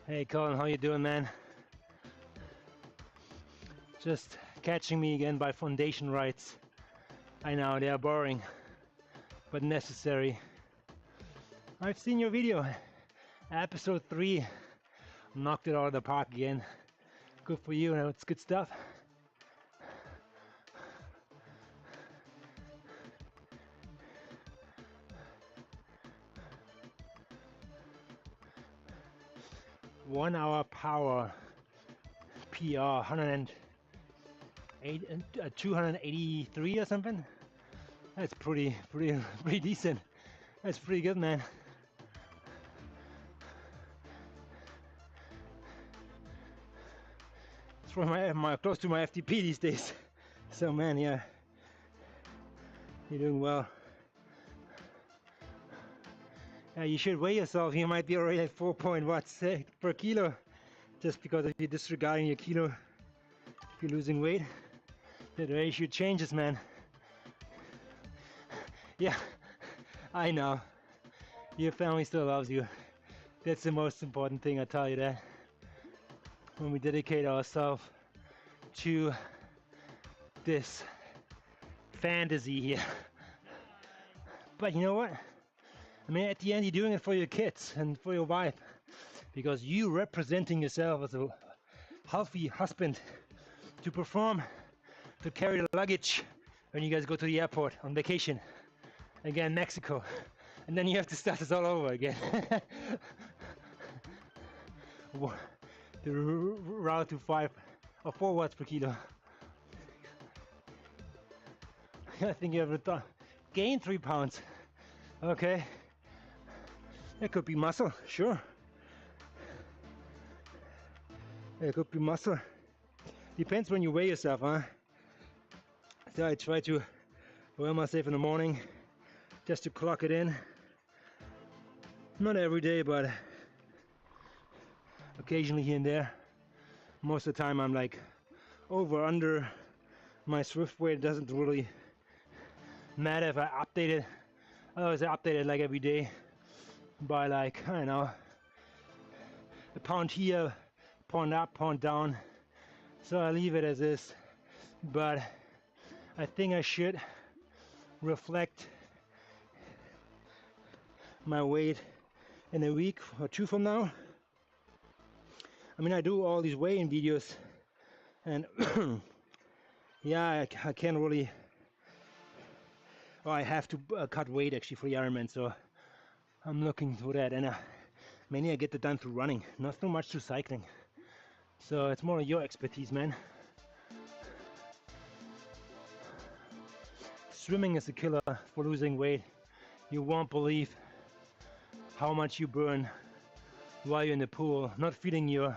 Hey Colin, how you doing, man? Just catching me again by foundation rights. I know, they are boring, but necessary. I've seen your video. Episode 3. Knocked it out of the park again. Good for you, and it's good stuff. One hour power PR 283 or something. That's pretty decent. That's pretty good, man. It's for my close to my FTP these days. So man, yeah, you're doing well. You should weigh yourself. You might be already at 4 point watts per kilo, just because if you're disregarding your kilo, if you're losing weight, the ratio changes, man. Yeah, I know. Your family still loves you. That's the most important thing, I tell you that. When we dedicate ourselves to this fantasy here. But you know what? I mean, at the end, you're doing it for your kids and for your wife, because you representing yourself as a healthy husband to perform, to carry the luggage when you guys go to the airport on vacation, again, Mexico, and then you have to start this all over again. The route to 5 or 4 watts per kilo. I think you have gained 3 pounds. Okay. It could be muscle, sure. It could be muscle. Depends when you weigh yourself, huh? So I try to weigh myself in the morning just to clock it in. Not every day, but occasionally here and there. Most of the time I'm like over under my Zwift weight. It doesn't really matter if I update it. Otherwise I update it like every day by like, I don't know, a pound here, pound up, pound down. So I leave it as is, but I think I should reflect my weight in a week or 2 from now. I mean, I do all these weighing videos, and yeah, I can't really, I have to cut weight actually for the Ironman, so I'm looking for that. And mainly I get it done through running, not so much through cycling. So it's more your expertise, man. Swimming is a killer for losing weight. You won't believe how much you burn while you're in the pool, not feeling your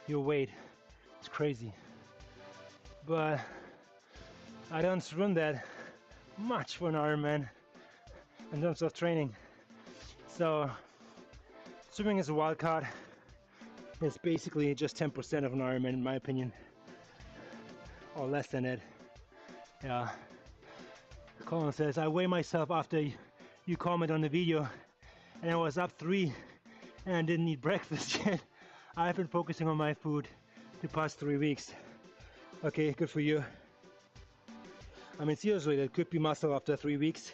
weight. It's crazy. But I don't swim that much for an Ironman in terms of training. So swimming is a wild card. It's basically just 10% of an Ironman in my opinion, or less than it. Yeah. Colin says, I weigh myself after you comment on the video, and I was up 3 and I didn't eat breakfast yet. I've been focusing on my food the past 3 weeks. Okay, good for you. I mean, seriously, that could be muscle after 3 weeks.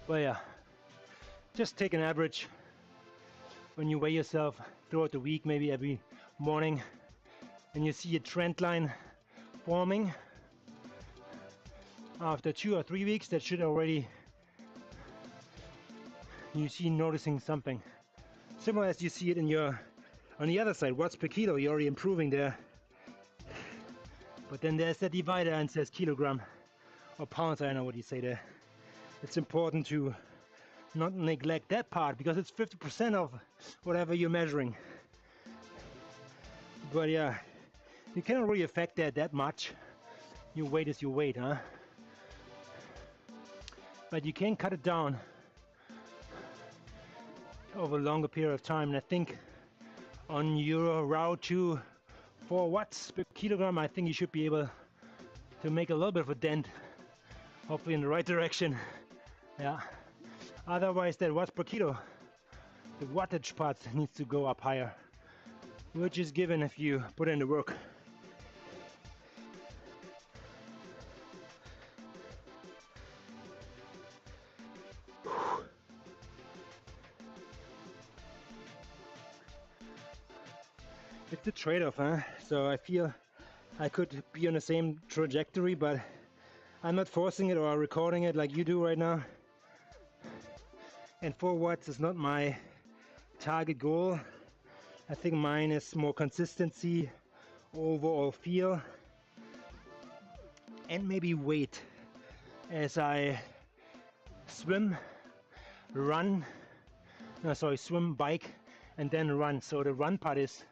But yeah, just take an average when you weigh yourself throughout the week, maybe every morning, and you see a trend line forming. After 2 or 3 weeks, that should already, you see noticing something. Similar as you see it in your, on the other side, watts per kilo, you're already improving there. But then there's the divider and says kilogram or pounds, I don't know what you say there. It's important to not neglect that part because it's 50% of whatever you're measuring. But yeah, you cannot really affect that much. Your weight is your weight, huh? But you can cut it down over a longer period of time. And I think on your route to 4 watts per kilogram, I think you should be able to make a little bit of a dent, hopefully in the right direction. Yeah. Otherwise, that watts per kilo, the wattage part needs to go up higher, which is given if you put in the work. It's a trade-off, huh? So I feel I could be on the same trajectory, but I'm not forcing it or recording it like you do right now. And 4 watts is not my target goal. I think mine is more consistency, overall feel, and maybe weight as I swim, run, no sorry, swim, bike, and then run. So the run part is,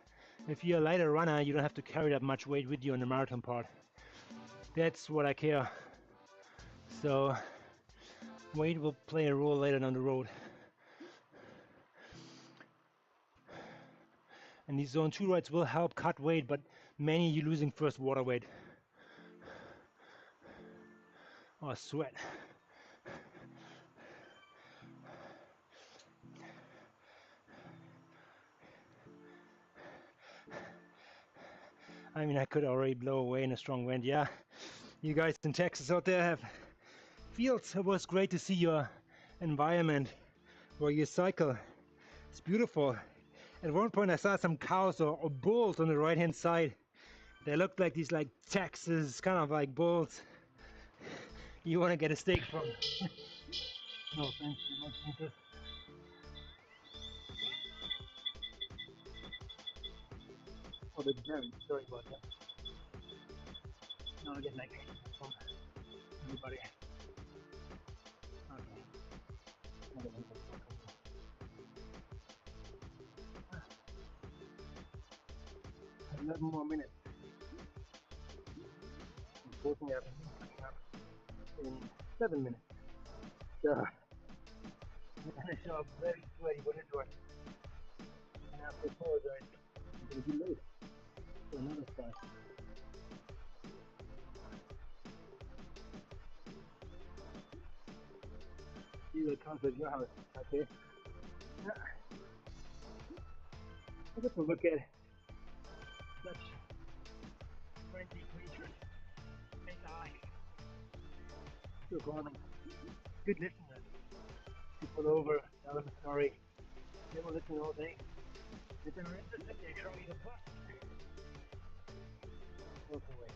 if you're a lighter runner, you don't have to carry that much weight with you on the marathon part. That's what I care. So weight will play a role later down the road. And these zone 2 rides will help cut weight, but mainly you're losing first water weight. Or sweat. I mean, I could already blow away in a strong wind, yeah. You guys in Texas out there have fields. It was great to see your environment where you cycle. It's beautiful. At one point I saw some cows or bulls on the right hand side. They looked like these like Texas kind of like bulls you want to get a steak from. No offense, you might think this. Oh, the berry, sorry about that. No, I get like from everybody. Okay. 11 more minutes. Unfortunately, I've been coming up in 7 minutes. So, I'm gonna show up very sweaty when it's work. And I have to apologize. I'm gonna be late for another start. See what comes at your house, okay? Yeah. I get to look at such friendly creatures. Make eyes. Still calling them good listeners. You pull over, tell them a story. They will listen all day. If they're interested, they show you the bus. Walk away.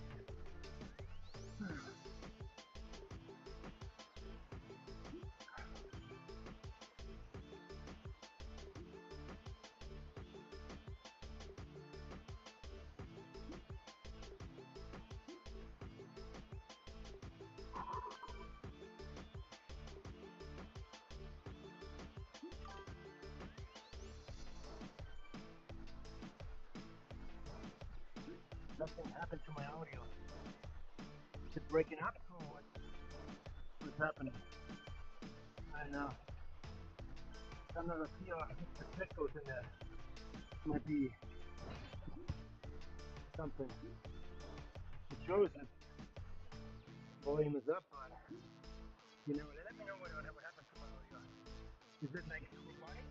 Something happened to my audio. Is it breaking up or what's happening? I don't know. I'm not sure if the click goes in there. Might be something. It shows it volume is up, but you know, let me know what happens to my audio. Is it like robotic?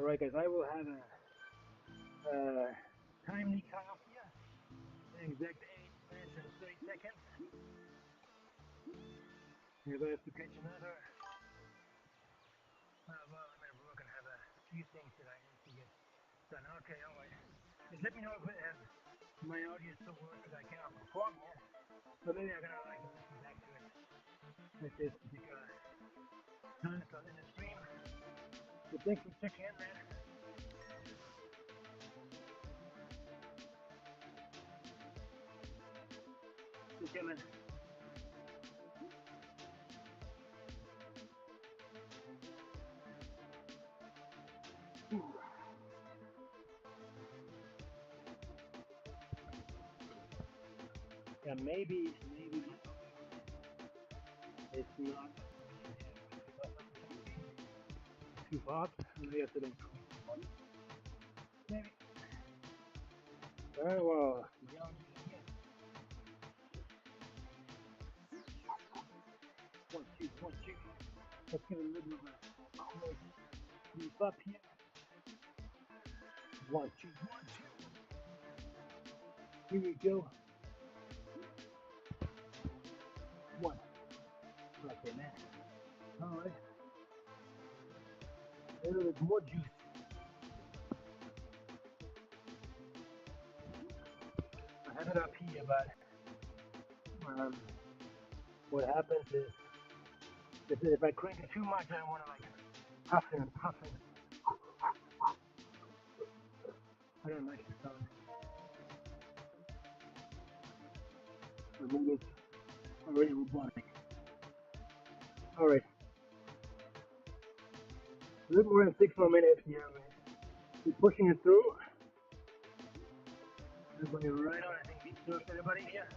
Alright guys, I will have a timely cutoff here, an exact 8 minutes and 30 seconds. If I have to catch another, well, I'm at work and have a few things that I need to get done. Okay, alright. Just let me know if my audio is so worse that I cannot perform here. So maybe I'm gonna like listen back to it at this particular time slot in the stream. So thanks for checking in, man. Take care, man. Yeah, maybe it's not too fast. Yesterday, maybe. Very well. One, two, one, two. Let's get a little bit of a quick move up here. One, two, one, two. Here we go. One. Okay, man. Alright. A little bit more juice. I have it up here, but what happens is if I crank it too much, I want to like puff and puff and I don't like the sound. Or maybe it's already robotic. Alright. A little more than 6 more minutes here. We're pushing it through. Everybody right on. I think we served everybody here.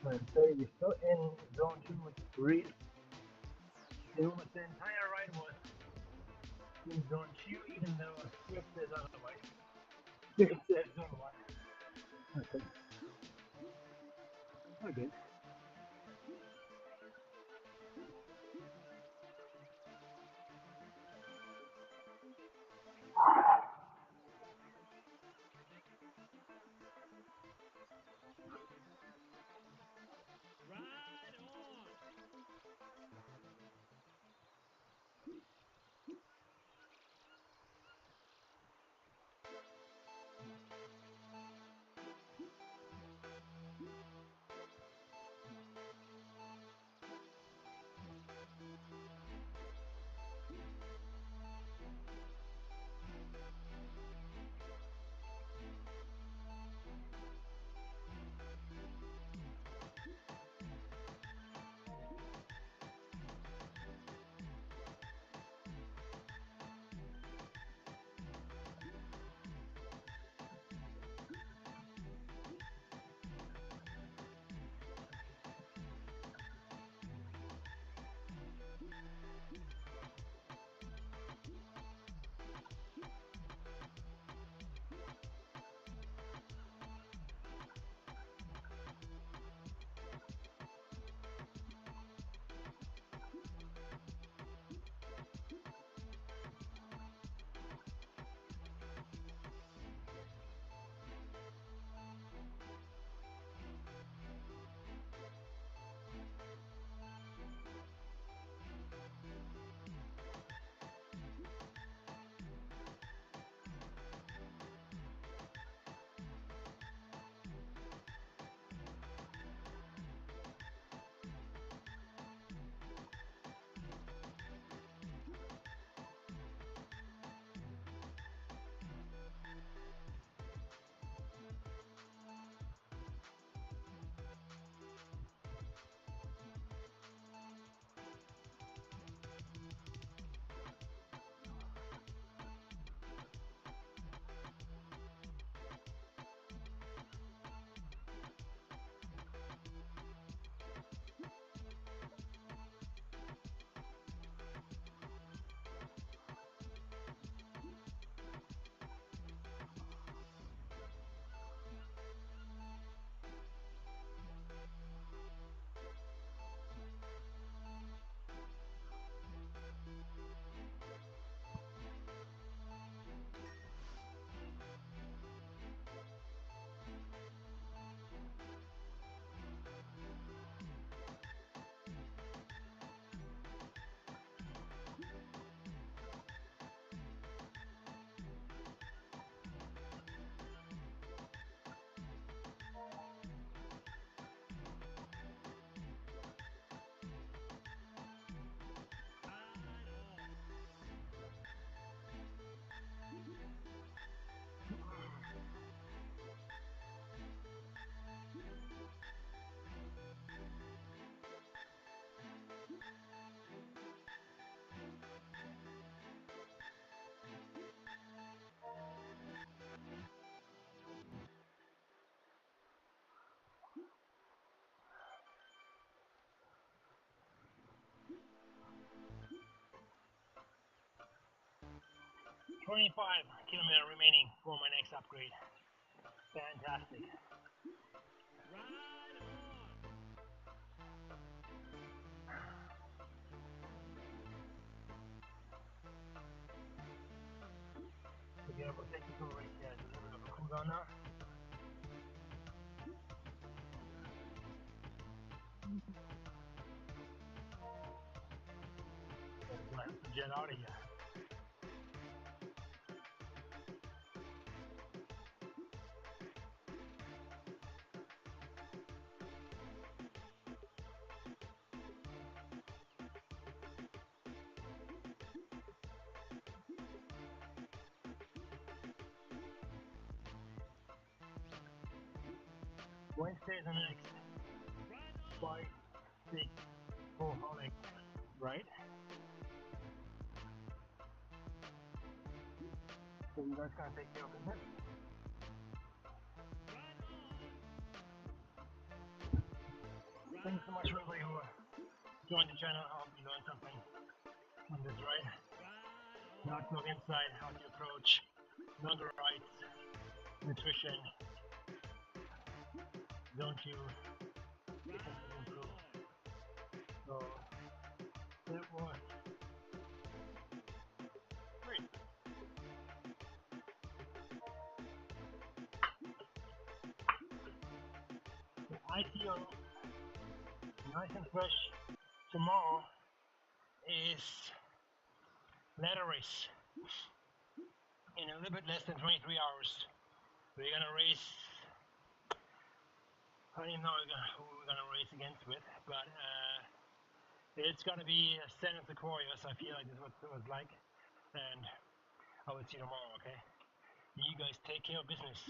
I'm sorry, we're still in zone 2 with great. And almost the entire ride was in zone 2, even though Swift says otherwise. Swift says zone 1. Okay. Okay. 25 kilometers remaining for my next upgrade. Fantastic. So we have a technical race here, a little bit of a cool down now. I have to jet out of here. Wednesday is the next 5, 6, 4 holiday, right? So you guys gotta take care of business. Thank you so much for everybody who joined the channel. I hope you learned something on this ride. Not no inside, how to approach longer rides, nutrition, don't you improve. So that was great. I see you nice and fresh. Tomorrow is ladder race in a little bit less than 23 hours. We're gonna race. I don't even know who we're gonna race against with, but it's gonna be San and Sequoias. I feel like this is what it was like, and I will see you tomorrow. Okay? You guys take care of business.